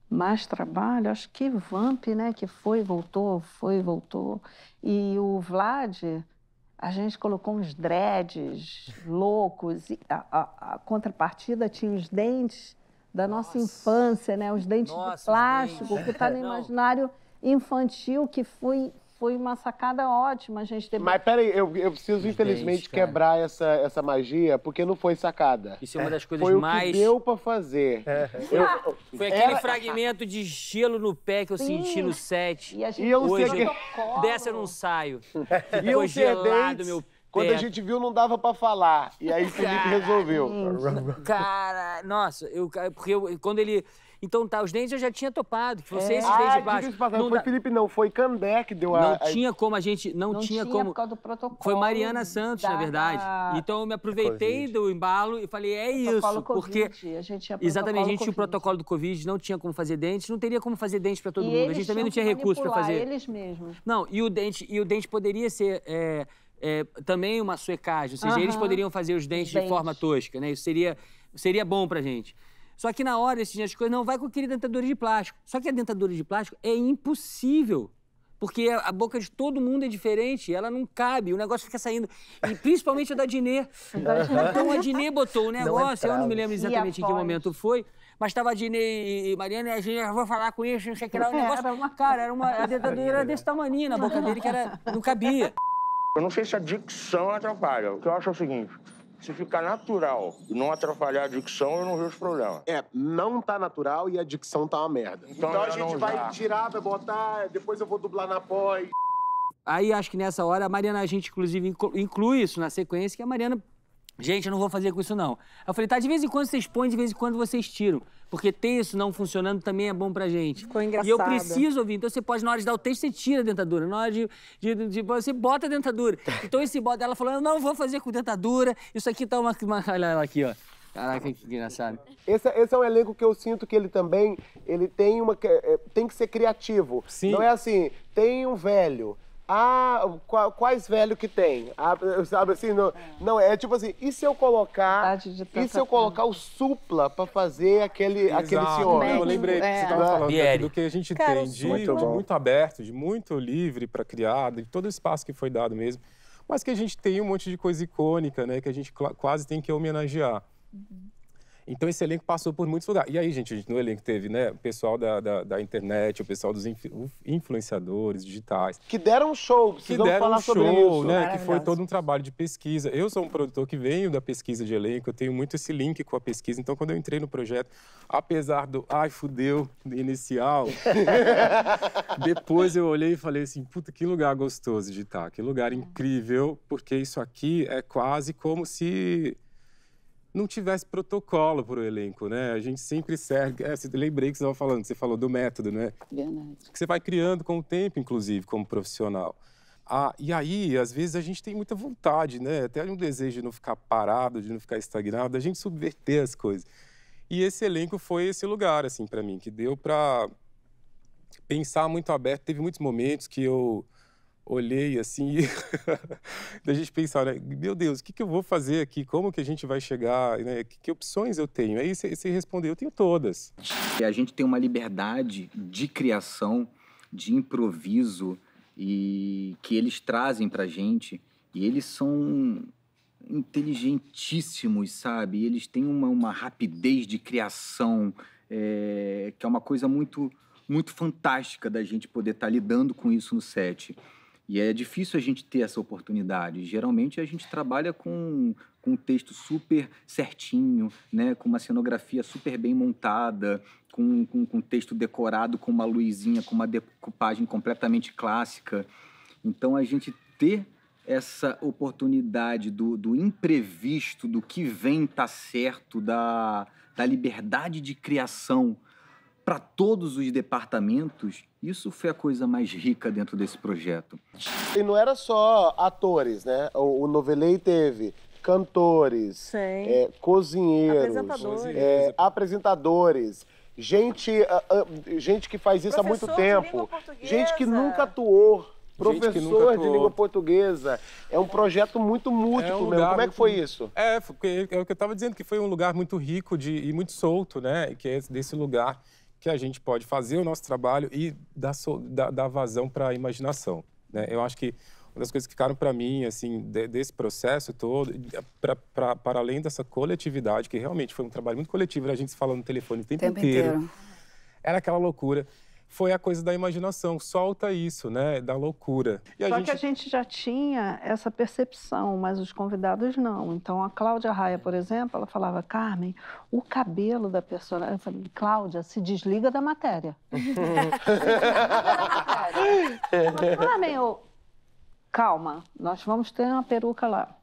Mais trabalho? Acho que Vamp, né? Que foi, voltou. E o Vlad, a gente colocou uns dreads loucos. E a contrapartida tinha os dentes da nossa infância, né? Os dentes de plástico, que está no imaginário infantil, que foi uma sacada ótima. A gente teve... Mas peraí, eu preciso, infelizmente, quebrar essa magia, porque não foi sacada. Isso é uma das coisas foi mais... o que deu pra fazer. Foi aquele fragmento de gelo no pé que eu senti no set. E a gente dessa eu não saio. Ficou gelado meu pé. Quando a gente viu, não dava pra falar. E aí o Felipe resolveu. Cara, nossa, quando ele... Então tá, os dentes eu já tinha topado, que fosse esses dentes de plástico. Não foi Felipe, não, foi Candé que deu Não tinha como a gente, não tinha como. Por causa do protocolo. Foi Mariana Santos, na verdade. Então eu me aproveitei do embalo e falei, isso, porque a gente tinha exatamente, a gente tinha o protocolo do Covid, não tinha como fazer dentes, não teria como fazer dentes para todo mundo. A gente também não tinha recurso para fazer. Eles mesmos. Não, e o dente poderia ser também uma suecagem, ou seja, eles poderiam fazer os dentes de forma tosca, né? Isso seria bom pra gente. Só que na hora, as coisas, não vai com aquele dentadura de plástico. Só que a dentadura de plástico é impossível. Porque a boca de todo mundo é diferente, ela não cabe, o negócio fica saindo. E principalmente a da Dinê. Então a Dinê botou o negócio, eu não me lembro exatamente em que momento foi, mas estava a Dinê e Mariana, e a gente, eu vou falar com isso, não sei o que lá, o negócio. Cara, a dentadura desse tamaninho na boca dele, que não cabia. Eu não sei se a dicção atrapalha. O que eu acho é o seguinte... Se ficar natural e não atrapalhar a dicção, eu não vejo problema. Não tá natural e a dicção tá uma merda. Então a gente vai tirar, vai botar, depois eu vou dublar na pós. Aí acho que nessa hora a Mariana, a gente inclusive inclui isso na sequência, que a Mariana... Gente, eu não vou fazer com isso, não. Eu falei, tá, de vez em quando vocês põem, de vez em quando vocês tiram. Porque ter isso não funcionando também é bom pra gente. Ficou engraçado. E eu preciso ouvir. Então você pode, na hora de dar o texto, você tira a dentadura. Na hora de você bota a dentadura. Então esse bota, ela falou, eu não vou fazer com dentadura. Isso aqui tá uma olha ela aqui, ó. Caraca, que engraçado. Esse é um elenco que eu sinto que ele também, tem que ser criativo. Sim. Não é assim, tem um velho. Quais velho que tem? Sabe assim, não, é tipo assim, e se eu colocar o supla pra fazer aquele senhor? Eu lembrei que você estava falando do que a gente tem de muito aberto, de muito livre para criar, de todo o espaço que foi dado mesmo, mas que a gente tem um monte de coisa icônica, né, que a gente quase tem que homenagear. Então esse elenco passou por muitos lugares. E aí, gente, no elenco teve, né, o pessoal da internet, o pessoal dos influenciadores digitais. Que deram show, precisamos falar sobre isso. Né, que foi todo um trabalho de pesquisa. Eu sou um produtor que venho da pesquisa de elenco, eu tenho muito esse link com a pesquisa. Então, quando eu entrei no projeto, apesar do ai, fudeu, inicial, depois eu olhei e falei assim, puta, que lugar gostoso de estar, que lugar incrível, porque isso aqui é quase como se... não tivesse protocolo para o elenco, né? A gente sempre serve... lembrei que você estava falando, que você falou do método, né? Verdade. Que você vai criando com o tempo, inclusive, como profissional. E aí, às vezes, a gente tem muita vontade, né? Até um desejo de não ficar parado, de não ficar estagnado, da gente subverter as coisas. E esse elenco foi esse lugar, assim, para mim, que deu para pensar muito aberto. Teve muitos momentos que eu olhei, assim, da gente pensar, né? Meu Deus, o que eu vou fazer aqui? Como que a gente vai chegar? Né? Que opções eu tenho? Aí você respondeu, eu tenho todas. A gente tem uma liberdade de criação, de improviso, e que eles trazem pra gente, e eles são inteligentíssimos, sabe? E eles têm uma rapidez de criação, que é uma coisa muito, muito fantástica da gente poder estar lidando com isso no set. E é difícil a gente ter essa oportunidade. Geralmente a gente trabalha com um texto super certinho, né? Com uma cenografia super bem montada, com um texto decorado, com uma luzinha, com uma decupagem completamente clássica. Então a gente ter essa oportunidade do imprevisto, do que vem tá certo, da liberdade de criação para todos os departamentos, isso foi a coisa mais rica dentro desse projeto. E não era só atores, né? O Novelei teve cantores, cozinheiros, apresentadores, gente que faz isso há muito tempo, gente que nunca atuou, professor de língua portuguesa. É um projeto muito múltiplo mesmo. Como é que foi isso? É o que eu estava dizendo, que foi um lugar muito rico e muito solto, né? Que é desse lugar que a gente pode fazer o nosso trabalho e dar vazão para a imaginação, né? Eu acho que uma das coisas que ficaram para mim, assim, desse processo todo, para além dessa coletividade, que realmente foi um trabalho muito coletivo, a gente se falando no telefone o tempo inteiro, era aquela loucura. Foi a coisa da imaginação, solta isso, né, da loucura. E que a gente já tinha essa percepção, mas os convidados não. Então, a Cláudia Raia, por exemplo, ela falava, Carmen, o cabelo da personagem... Eu falei, Cláudia, se desliga da matéria. Carmen, calma, nós vamos ter uma peruca lá.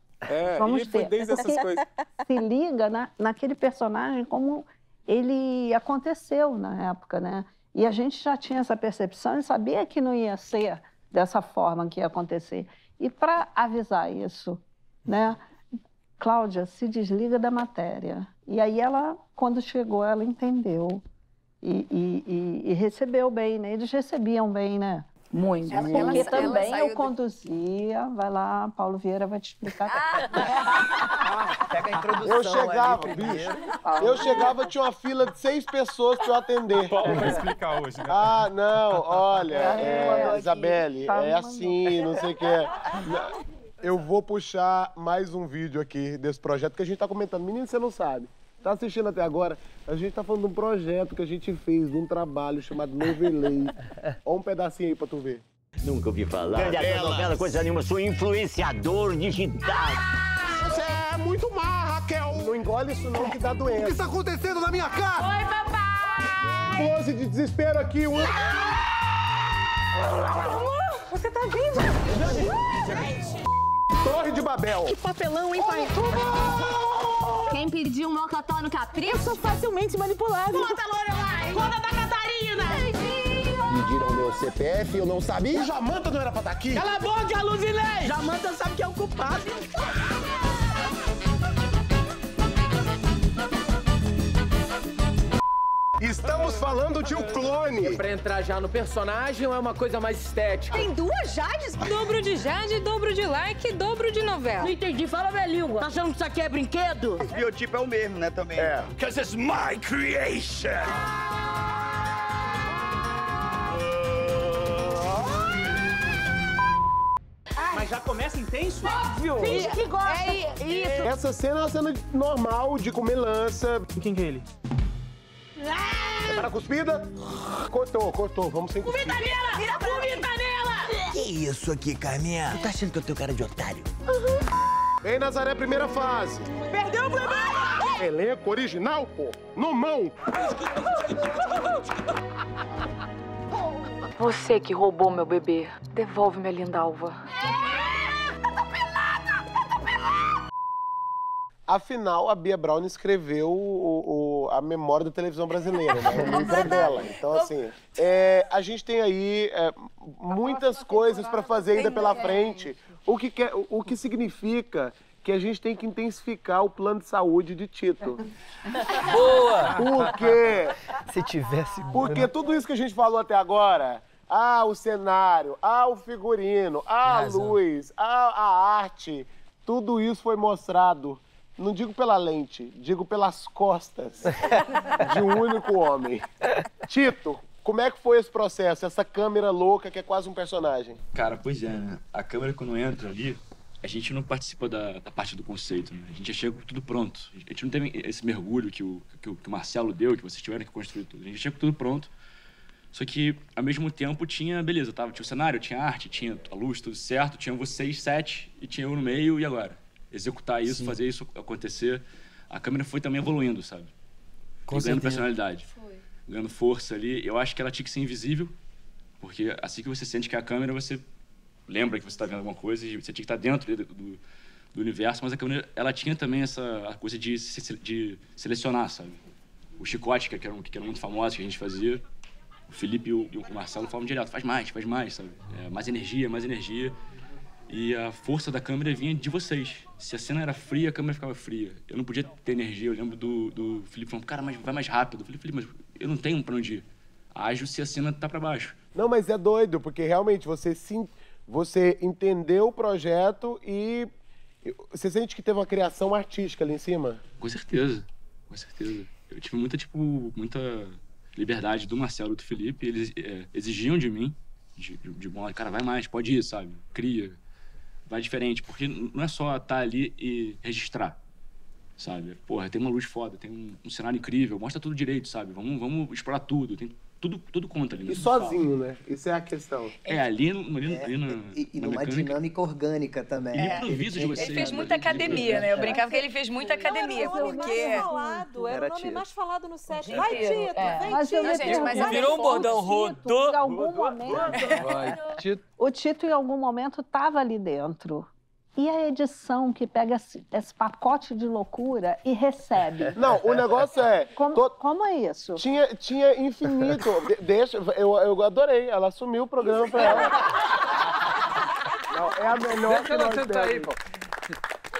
Vamos ter. Desde essas coisas. Se liga naquele personagem como ele aconteceu na época, né? E a gente já tinha essa percepção e sabia que não ia ser dessa forma que ia acontecer. E para avisar isso, né? Cláudia, se desliga da matéria. E aí ela, quando chegou, ela entendeu e recebeu bem, né? Eles recebiam bem, né? Muito. Porque também eu conduzia, vai lá, Paulo Vieira vai te explicar. Pega a introdução. Eu chegava, bicho. Eu chegava, tinha uma fila de 6 pessoas para eu atender. Paulo vai explicar hoje, né? Ah, não, olha, Isabelle, é assim, não sei o que. Eu vou puxar mais um vídeo aqui desse projeto que a gente tá comentando. Menino, você não sabe. Tá assistindo até agora? A gente tá falando de um projeto que a gente fez, de um trabalho chamado Novelei. Olha um pedacinho aí pra tu ver. Nunca ouvi falar. Novela, coisa nenhuma, sou influenciador digital. Você é muito má, Raquel. Não engole isso não, que dá doença. O que está acontecendo na minha casa? Oi, papai! Pose de desespero aqui. Você tá vivo? Torre de Babel. Que papelão, hein, pai? Quem pediu um mocotó no capricho? Eu sou facilmente manipulável. Conta, Lorelai! Conta da Catarina! Pediram meu CPF, eu não sabia. O Jamanta não era pra estar aqui? Cala a boca, Luzinei! Jamanta sabe que é o culpado. Estamos falando de um clone. É pra entrar já no personagem ou é uma coisa mais estética? Tem 2 Jades? Dobro de Jade, dobro de like, dobro de novela. Não entendi, fala minha língua. Tá achando que isso aqui é brinquedo? O biotipo é o mesmo, né, também. É. Because it's my creation. Mas já começa intenso? Óbvio! Finge que gosta. É isso. Essa cena é uma cena normal de comer lança. Quem que é ele? Tá na cuspida? Cortou. Vamos sem cuspida. Vomita nela! Vira vomita nela! Que isso aqui, Carminha? Tu tá achando que eu tenho cara de otário? Vem, Nazaré, primeira fase. Perdeu o bebê! Elenco original, pô. No mão. Você que roubou meu bebê. Devolve minha linda alva. Afinal, a Bia Brown escreveu a memória da televisão brasileira, né? O livro é dela. Então, assim, a gente tem aí muitas coisas para fazer ainda pela frente. O que significa que a gente tem que intensificar o plano de saúde de Tito. Boa! Por quê? Se tivesse... Porque tudo isso que a gente falou até agora, o cenário, o figurino, a luz, a arte, tudo isso foi mostrado, não digo pela lente, digo pelas costas de um único homem. Tito, como é que foi esse processo, essa câmera louca que é quase um personagem? Cara, pois é, né? A câmera quando entra ali, a gente não participa da parte do conceito, né? A gente já chega com tudo pronto. A gente não teve esse mergulho que o Marcelo deu, que vocês tiveram que construir tudo. A gente chega com tudo pronto. Só que, ao mesmo tempo, tinha, beleza, tinha o cenário, tinha a arte, tinha a luz, tudo certo. Tinha vocês 7 e tinha eu no meio, e agora? Executar isso, fazer isso acontecer. A câmera foi também evoluindo, sabe? Ganhando personalidade. Ganhando força ali. Eu acho que ela tinha que ser invisível, porque assim que você sente que é a câmera, você lembra que você está vendo alguma coisa e você tinha que estar dentro do universo, mas a câmera, ela tinha também essa coisa de selecionar, sabe? O chicote, que era muito famoso, que a gente fazia, o Felipe e o Marcelo falavam direto, faz mais, sabe? Mais energia. E a força da câmera vinha de vocês. Se a cena era fria, a câmera ficava fria. Eu não podia ter energia. Eu lembro do Felipe falando, cara, mas vai mais rápido. Eu falei, Felipe, mas eu não tenho pra onde ir. Ágil se a cena tá pra baixo. Não, mas é doido, porque realmente você entendeu o projeto e você sente que teve uma criação artística ali em cima? Com certeza. Eu tive muita liberdade do Marcelo e do Felipe. Eles exigiam de mim, de bom, cara, vai mais, pode ir, sabe? Cria, vai diferente. Porque não é só estar ali e registrar, sabe? Porra, tem uma luz foda, tem um cenário incrível, mostra tudo direito, sabe? Vamos explorar tudo, tem tudo conta ali. E sozinho, né? Isso é a questão. Ali E numa dinâmica orgânica também. E improviso de vocês. Ele fez muita academia, né? Eu brincava que ele fez muita academia, porque... Era o nome mais falado no set. Vai, Tito, vem, Mas eu Tito. mas virou um bordão, rodou. Em algum momento, o Tito, em algum momento, estava ali dentro. E a edição que pega esse pacote de loucura e recebe? Não, o negócio é... Como é isso? Tinha infinito. Eu adorei. Ela assumiu o programa pra ela. Não, é a melhor. Deixa ela sentar aí, pô.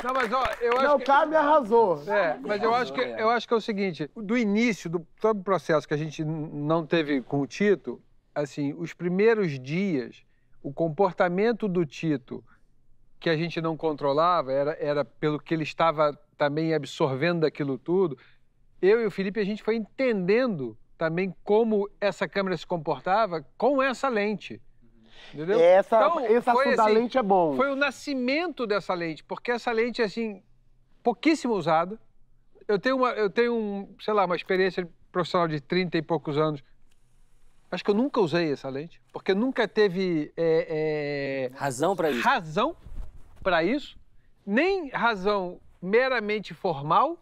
Não, mas ó, eu acho que... Cá me arrasou. Mas eu acho que é o seguinte, do início do todo o processo que a gente não teve com o Tito, assim, os primeiros dias, o comportamento do Tito que a gente não controlava, era pelo que ele estava também absorvendo daquilo tudo. Eu e o Felipe, a gente foi entendendo também como essa câmera se comportava com essa lente. Entendeu? Esse assunto da lente é bom. Foi o nascimento dessa lente, porque essa lente é, assim, pouquíssimo usada. Eu tenho sei lá, uma experiência profissional de 30 e poucos anos. Acho que eu nunca usei essa lente, porque nunca teve... razão para isso. Razão para isso, nem razão meramente formal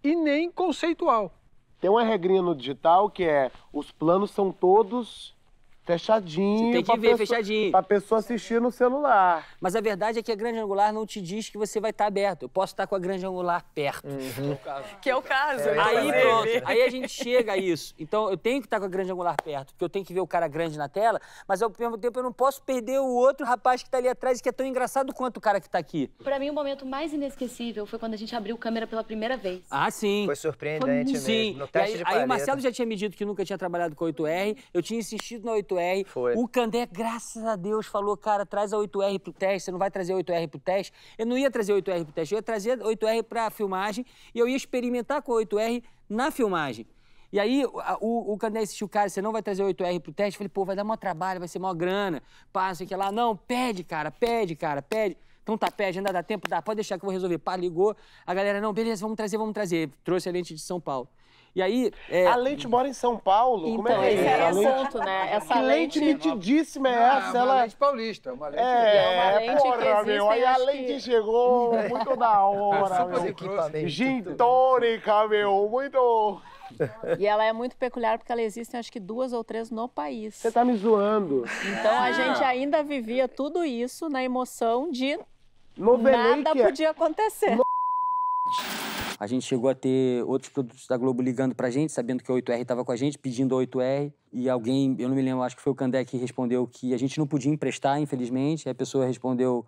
e nem conceitual. Tem uma regrinha no digital que os planos são todos fechadinhos. Você tem que ver fechadinho. Pra pessoa assistir no celular. Mas a verdade é que a grande angular não te diz que você vai estar aberto. Eu posso estar com a grande angular perto. Que é o caso. Aí pronto. Aí a gente chega a isso. Então eu tenho que estar com a grande angular perto, porque eu tenho que ver o cara grande na tela, mas ao mesmo tempo eu não posso perder o outro rapaz que tá ali atrás que é tão engraçado quanto o cara que tá aqui. Pra mim, o momento mais inesquecível foi quando a gente abriu câmera pela primeira vez. Ah, sim. Foi surpreendente mesmo. Sim. No teste de paleta. Aí o Marcelo já tinha me dito que nunca tinha trabalhado com a 8R, eu tinha insistido na 8R. Foi. O Candé, graças a Deus, falou, cara, traz a 8R pro teste, você não vai trazer a 8R pro teste. Eu não ia trazer a 8R pro teste, eu ia trazer a 8R pra filmagem e eu ia experimentar com a 8R na filmagem. E aí o Candé insistiu, cara, você não vai trazer a 8R pro teste? Eu falei, pô, vai dar maior trabalho, vai ser maior grana, passa aqui lá. Não, pede. Então tá, pede, ainda dá tempo? Dá, pode deixar que eu vou resolver. Pá, ligou, a galera, não, beleza, vamos trazer. Trouxe a lente de São Paulo. E aí... A lente mora em São Paulo? Então, como é que é? Esse era o assunto, né? Essa que lente nitidíssima é essa? Uma lente paulista. Uma lente porra, meu. Aí a lente chegou, muito da hora, meu. Gin tônica, meu, muito... E ela é muito peculiar porque ela existe, acho que 2 ou 3 no país. Você tá me zoando. Então a gente ainda vivia tudo isso na emoção de Novelei nada podia acontecer. A gente chegou a ter outros produtos da Globo ligando pra gente, sabendo que a 8R estava com a gente, pedindo a 8R. E alguém, eu não me lembro, acho que foi o Candé que respondeu que a gente não podia emprestar, infelizmente. Aí a pessoa respondeu,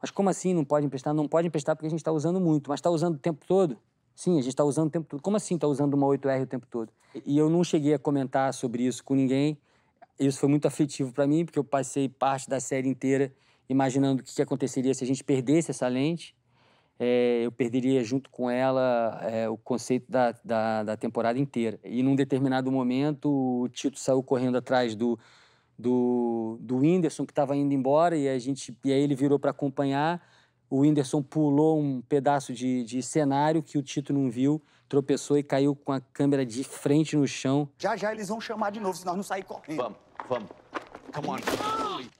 Mas como assim não pode emprestar? Não pode emprestar porque a gente está usando muito. Mas está usando o tempo todo? Sim, a gente está usando o tempo todo. Como assim está usando uma 8R o tempo todo? E eu não cheguei a comentar sobre isso com ninguém. Isso foi muito aflitivo para mim, porque eu passei parte da série inteira imaginando o que aconteceria se a gente perdesse essa lente. Eu perderia junto com ela o conceito da temporada inteira. E num determinado momento, o Tito saiu correndo atrás do Whindersson, que estava indo embora, e aí ele virou para acompanhar. O Whindersson pulou um pedaço de cenário que o Tito não viu, tropeçou e caiu com a câmera de frente no chão. Já eles vão chamar de novo, se nós não sair correndo. Vamos. Come on.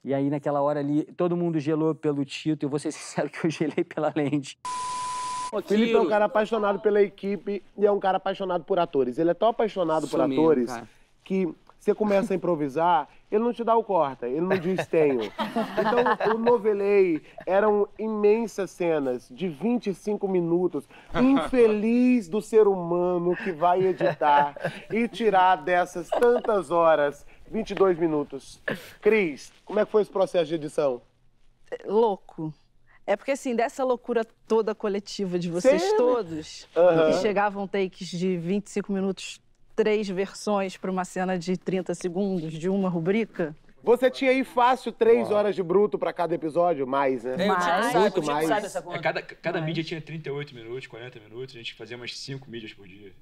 E aí, naquela hora ali, todo mundo gelou pelo Tito. Eu vou ser sincero que eu gelei pela lente. O Felipe é um cara apaixonado pela equipe e é um cara apaixonado por atores. Ele é tão apaixonado por atores que você começa a improvisar, ele não te dá o corta, ele não diz tenho. Então, o Novelei eram imensas cenas de 25 minutos. Infeliz do ser humano que vai editar e tirar dessas tantas horas 22 minutos. Cris, como é que foi esse processo de edição? Louco. É porque, assim, dessa loucura toda coletiva de vocês todos, que chegavam takes de 25 minutos, 3 versões para uma cena de 30 segundos, de uma rubrica. Você tinha aí fácil 3 horas de bruto para cada episódio? Mais, né? Muito mais. Cada mídia tinha 38 minutos, 40 minutos, a gente fazia umas 5 mídias por dia.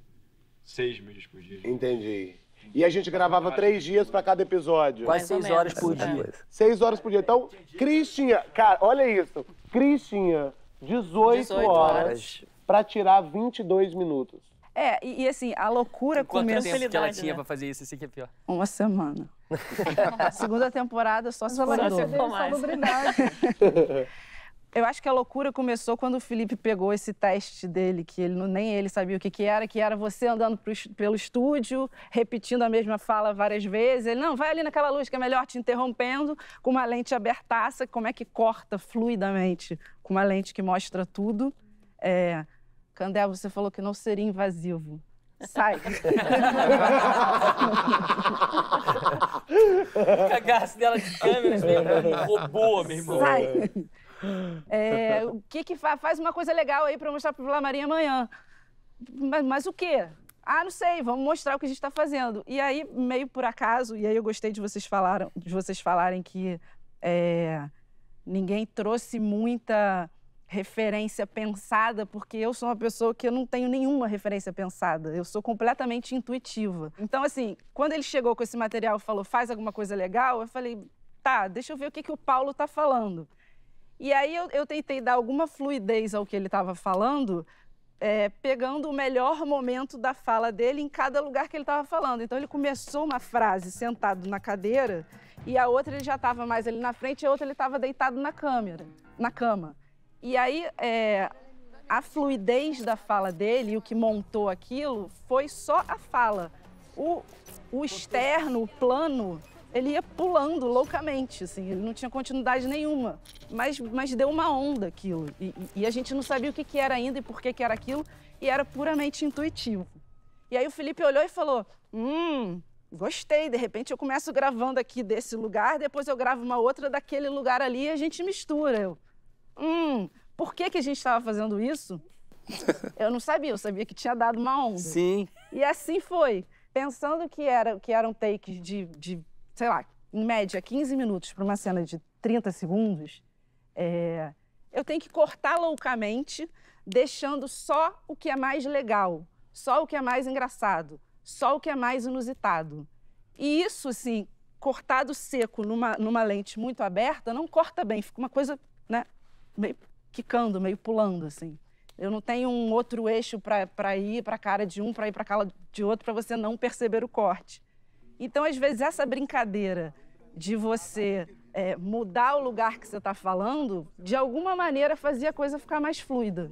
6 mídias por dia. Entendi. E a gente gravava 3 dias para cada episódio. Quase 6 horas por dia. 6 horas por dia. Então, Cris tinha... Cara, olha isso. Cris tinha 18 horas para tirar 22 minutos. E assim, a loucura começou... Quanto tempo que ela tinha pra fazer isso? Esse aqui é pior. Uma semana. Segunda temporada só se for salubridade. Eu acho que a loucura começou quando o Felipe pegou esse teste dele, que nem ele sabia o que era você andando pelo estúdio, repetindo a mesma fala várias vezes. Ele, não, vai ali naquela luz que é melhor, te interrompendo, com uma lente abertaça, como é que corta fluidamente, com uma lente que mostra tudo. Candé, você falou que não seria invasivo. Sai. Cagaço dela de câmeras, meu irmão. Robô, meu irmão. Sai. O que faz uma coisa legal aí pra mostrar pro Vila Maria amanhã. Mas o quê? Não sei, vamos mostrar o que a gente tá fazendo. E aí, meio por acaso, e aí eu gostei de vocês falarem que ninguém trouxe muita referência pensada, porque eu sou uma pessoa que eu não tenho nenhuma referência pensada. Eu sou completamente intuitiva. Então, assim, quando ele chegou com esse material e falou, faz alguma coisa legal, eu falei, tá, deixa eu ver o que o Paulo tá falando. E aí eu tentei dar alguma fluidez ao que ele estava falando, pegando o melhor momento da fala dele em cada lugar que ele estava falando. Então ele começou uma frase sentado na cadeira e a outra ele já estava mais ali na frente e a outra ele estava deitado na cama. E aí a fluidez da fala dele e o que montou aquilo foi só a fala. O externo, o plano, ele ia pulando loucamente, assim, ele não tinha continuidade nenhuma. Mas deu uma onda aquilo. E a gente não sabia o que era ainda e por que era aquilo, e era puramente intuitivo. E aí o Felipe olhou e falou, gostei, de repente eu começo gravando aqui desse lugar, depois eu gravo uma outra daquele lugar ali e a gente mistura. Por que a gente estava fazendo isso? Eu não sabia, eu sabia que tinha dado uma onda. Sim. E assim foi. Pensando que eram takes de sei lá, em média, 15 minutos para uma cena de 30 segundos, eu tenho que cortar loucamente, deixando só o que é mais legal, só o que é mais engraçado, só o que é mais inusitado. E isso, assim, cortado seco numa lente muito aberta, não corta bem, fica uma coisa, né, meio quicando, meio pulando, assim. Eu não tenho um outro eixo para ir para a cara de um, para ir para a cara de outro, para você não perceber o corte. Então, às vezes, essa brincadeira de você mudar o lugar que você está falando, de alguma maneira fazia a coisa ficar mais fluida.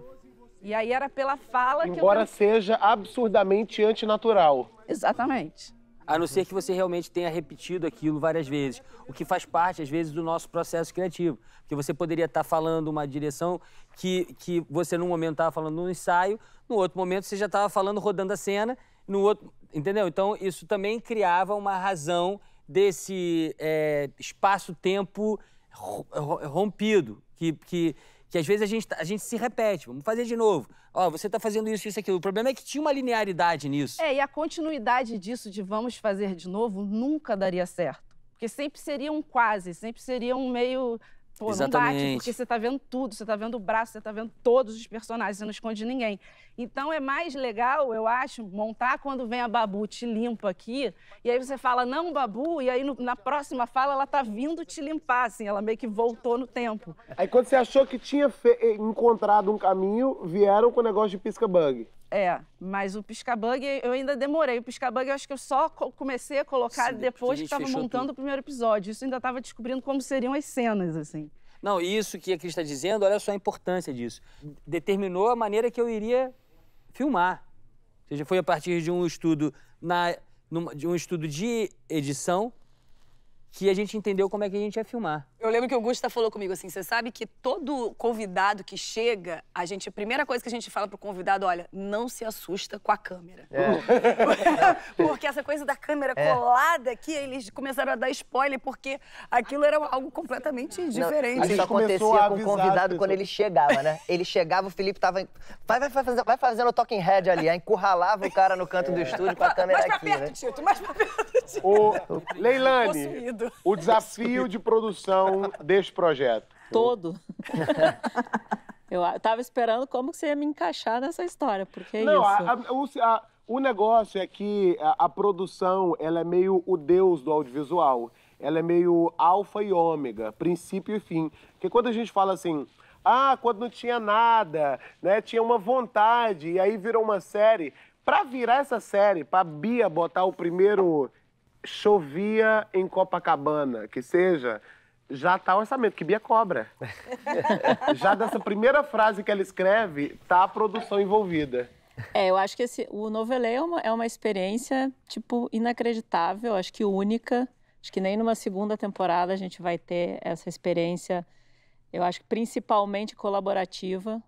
E aí era pela fala que Embora seja absurdamente antinatural. Exatamente. A não ser que você realmente tenha repetido aquilo várias vezes, o que faz parte, às vezes, do nosso processo criativo. Porque você poderia estar falando uma direção que você, num momento, estava falando num ensaio, no outro momento, você já estava falando, rodando a cena, no outro... Entendeu? Então, isso também criava uma razão desse espaço-tempo rompido, que às vezes a gente se repete. Vamos fazer de novo. Ó, você tá fazendo isso, isso, aquilo. O problema é que tinha uma linearidade nisso. E a continuidade disso de vamos fazer de novo nunca daria certo. Porque sempre seria um quase, sempre seria um meio... Pô, Exatamente. não bate, porque você tá vendo tudo, você tá vendo o braço, você tá vendo todos os personagens, você não esconde ninguém. Então é mais legal, eu acho, montar quando vem a Babu, te limpa aqui, e aí você fala, não, Babu, e aí na próxima fala ela tá vindo te limpar, assim, ela meio que voltou no tempo. Aí quando você achou que tinha encontrado um caminho, vieram com o negócio de pisca-bug. Mas o pisca-bug eu ainda demorei. O pisca-bug eu acho que eu só comecei a colocar depois que estava montando o primeiro episódio. Isso eu ainda estava descobrindo como seriam as cenas, assim. Não, isso que a Cris está dizendo, olha só a importância disso. Determinou a maneira que eu iria filmar. Ou seja, foi a partir de um estudo, de um estudo de edição que a gente entendeu como é que a gente ia filmar. Eu lembro que o Gusta falou comigo assim, você sabe que todo convidado que chega, a primeira coisa que a gente fala pro convidado, olha, não se assusta com a câmera. Porque essa coisa da câmera colada aqui, eles começaram a dar spoiler, porque aquilo era algo completamente diferente. Isso acontecia com o convidado quando ele chegava, né? Ele chegava, o Felipe tava... Vai fazendo o talking head ali, aí encurralava o cara no canto do estúdio com a câmera mais aqui, pra perto, né? Tito, mais pra perto, Tito. Leilane, Possuído. o desafio de produção deste projeto. Todo. Eu tava esperando como que você ia me encaixar nessa história, porque é isso. O negócio é que a produção, ela é meio o deus do audiovisual. Ela é meio alfa e ômega, princípio e fim. Porque quando a gente fala assim, quando não tinha nada, né, tinha uma vontade, e aí virou uma série. Pra virar essa série, pra Bia botar o primeiro chovia em Copacabana, que seja... Já tá o orçamento, que Bia cobra. Já dessa primeira frase que ela escreve, tá a produção envolvida. Eu acho que o Novelê é uma experiência, tipo, inacreditável, acho que única. Acho que nem numa segunda temporada a gente vai ter essa experiência, eu acho que principalmente colaborativa,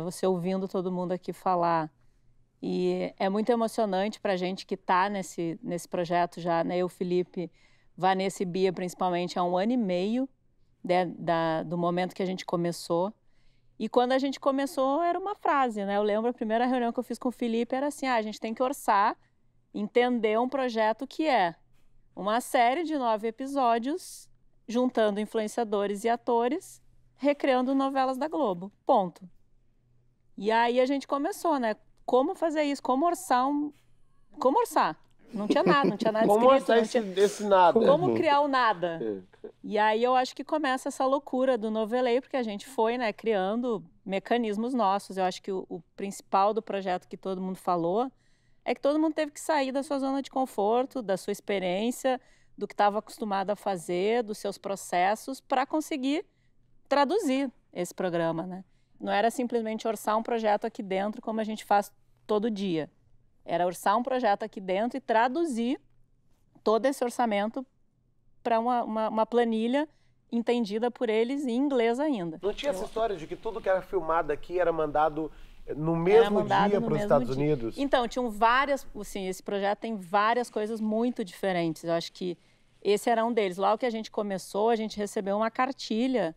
você ouvindo todo mundo aqui falar. E é muito emocionante pra gente que tá nesse projeto já, né? Eu, Felipe... Vanessa e Bia, principalmente, há 1 ano e meio do momento que a gente começou. E quando a gente começou, era uma frase, né? Eu lembro a primeira reunião que eu fiz com o Felipe, era assim, a gente tem que orçar, entender um projeto que é uma série de 9 episódios, juntando influenciadores e atores, recriando novelas da Globo. Ponto. E aí a gente começou, né? Como fazer isso? Como orçar? Não tinha nada Como escrito. Esse nada? Como criar o nada. E aí eu acho que começa essa loucura do Novelê, porque a gente foi, né, criando mecanismos nossos. Eu acho que o principal do projeto que todo mundo falou é que todo mundo teve que sair da sua zona de conforto, da sua experiência, do que estava acostumado a fazer, dos seus processos, para conseguir traduzir esse programa, né? Não era simplesmente orçar um projeto aqui dentro como a gente faz todo dia. Era orçar um projeto aqui dentro e traduzir todo esse orçamento para uma planilha entendida por eles em inglês ainda. Não tinha essa história de que tudo que era filmado aqui era mandado no mesmo dia para os Estados Unidos? Então, tinham várias... Assim, esse projeto tem várias coisas muito diferentes. Eu acho que esse era um deles. Logo que a gente começou, a gente recebeu uma cartilha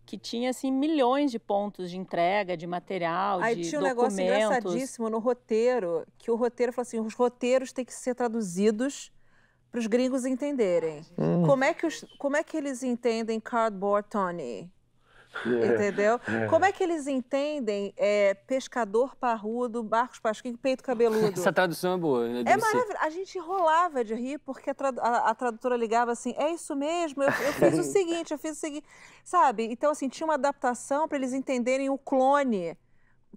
que tinha, assim, milhões de pontos de entrega, de material, de documentos. Aí tinha um negócio engraçadíssimo no roteiro, que o roteiro falou assim, os roteiros têm que ser traduzidos para os gringos entenderem. Como é que eles entendem Cardboard Tony? Entendeu? Como é que eles entendem pescador parrudo, barcos pasquinho, peito cabeludo? Essa tradução é boa, né? É maravilhoso. A gente enrolava de rir porque a tradutora ligava assim, é isso mesmo, eu fiz o seguinte, sabe? Então, assim, tinha uma adaptação para eles entenderem o clone.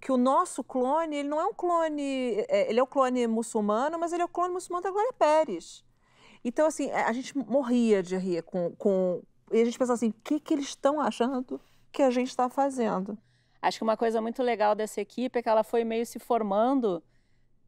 Que o nosso clone, ele não é um clone... ele é o clone muçulmano, mas ele é o clone muçulmano da Glória Pérez. Então, assim, a gente morria de rir com... E a gente pensava assim, o que eles estão achando que a gente está fazendo? Acho que uma coisa muito legal dessa equipe é que ela foi meio se formando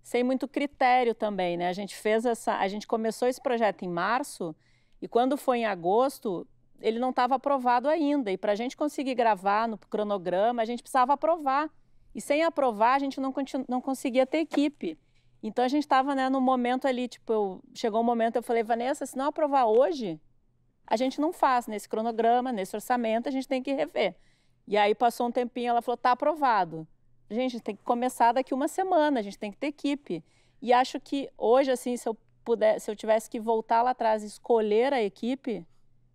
sem muito critério também, né? A gente começou esse projeto em março e quando foi em agosto, ele não estava aprovado ainda. E para a gente conseguir gravar no cronograma, a gente precisava aprovar. E sem aprovar, a gente não conseguia ter equipe. Então a gente estava, né, no momento ali, tipo, chegou um momento, eu falei, Vanessa, se não aprovar hoje, a gente não faz nesse cronograma, nesse orçamento, a gente tem que rever. E aí passou um tempinho, ela falou, tá aprovado. Gente, a gente tem que começar daqui uma semana, a gente tem que ter equipe. E acho que hoje, assim, se eu tivesse que voltar lá atrás e escolher a equipe,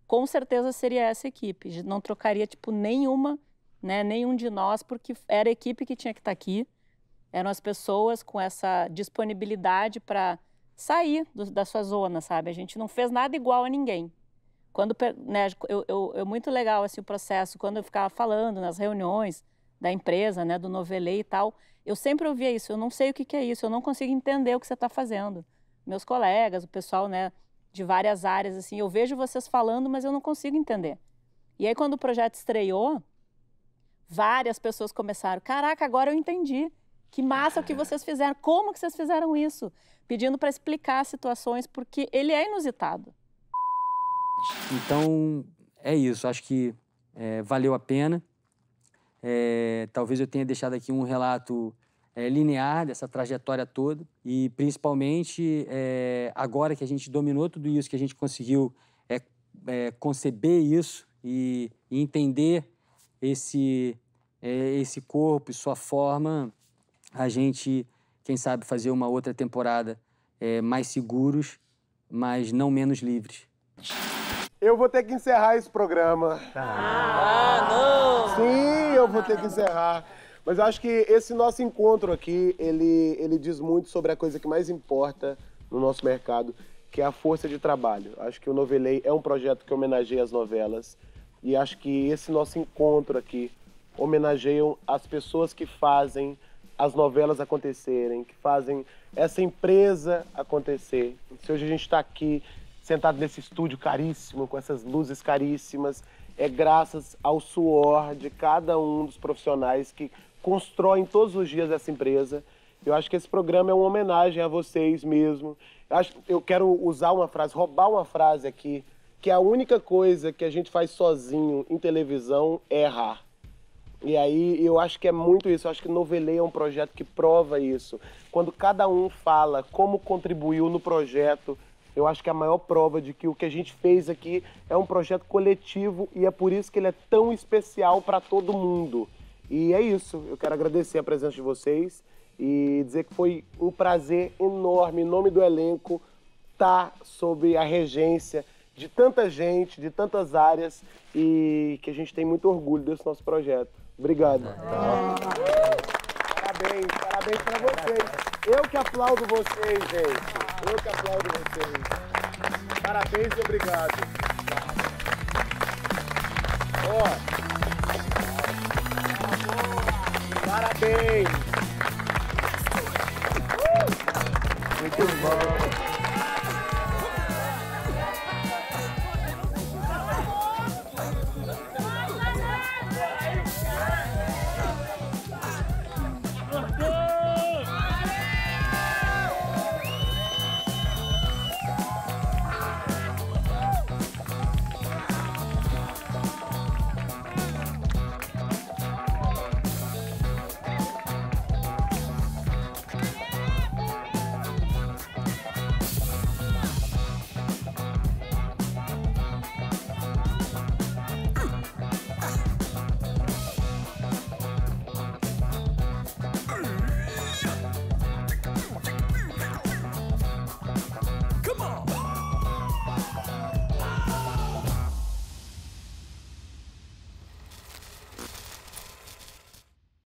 com certeza seria essa equipe. Não trocaria, tipo, nenhuma, né, nenhum de nós, porque era a equipe que tinha que estar aqui. Eram as pessoas com essa disponibilidade para sair da sua zona, sabe? A gente não fez nada igual a ninguém. Quando, né, muito legal assim, o processo, quando eu ficava falando nas reuniões da empresa, né, do Novelê e tal, eu sempre ouvia isso, eu não sei o que é isso, eu não consigo entender o que você está fazendo. Meus colegas, o pessoal, né, de várias áreas, assim, eu vejo vocês falando, mas eu não consigo entender. E aí, quando o projeto estreou, várias pessoas começaram, caraca, agora eu entendi, que massa o que vocês fizeram, como que vocês fizeram isso? Pedindo para explicar situações, porque ele é inusitado. Então, é isso. Acho que valeu a pena. Talvez eu tenha deixado aqui um relato linear dessa trajetória toda e, principalmente, agora que a gente dominou tudo isso, que a gente conseguiu conceber isso e entender esse corpo e sua forma, a gente, quem sabe, fazer uma outra temporada mais seguros, mas não menos livres. Eu vou ter que encerrar esse programa. Não! Sim, eu vou ter que encerrar. Mas eu acho que esse nosso encontro aqui, ele diz muito sobre a coisa que mais importa no nosso mercado, que é a força de trabalho. Acho que o Novelê é um projeto que homenageia as novelas. E acho que esse nosso encontro aqui homenageiam as pessoas que fazem as novelas acontecerem, que fazem essa empresa acontecer. Se hoje a gente está aqui sentado nesse estúdio caríssimo, com essas luzes caríssimas, é graças ao suor de cada um dos profissionais que constroem todos os dias essa empresa. Eu acho que esse programa é uma homenagem a vocês mesmo. Eu quero usar uma frase, roubar uma frase aqui, que a única coisa que a gente faz sozinho em televisão é errar. E aí eu acho que é muito isso, eu acho que Novelê é um projeto que prova isso. Quando cada um fala como contribuiu no projeto, eu acho que a maior prova de que o que a gente fez aqui é um projeto coletivo e é por isso que ele é tão especial para todo mundo. E é isso, eu quero agradecer a presença de vocês e dizer que foi um prazer enorme, em nome do elenco, estar sob a regência de tanta gente, de tantas áreas e que a gente tem muito orgulho desse nosso projeto. Obrigado. Parabéns, parabéns para vocês. Eu que aplaudo vocês, gente. Eu que aplaudo vocês. Parabéns e obrigado. Parabéns. Muito bom.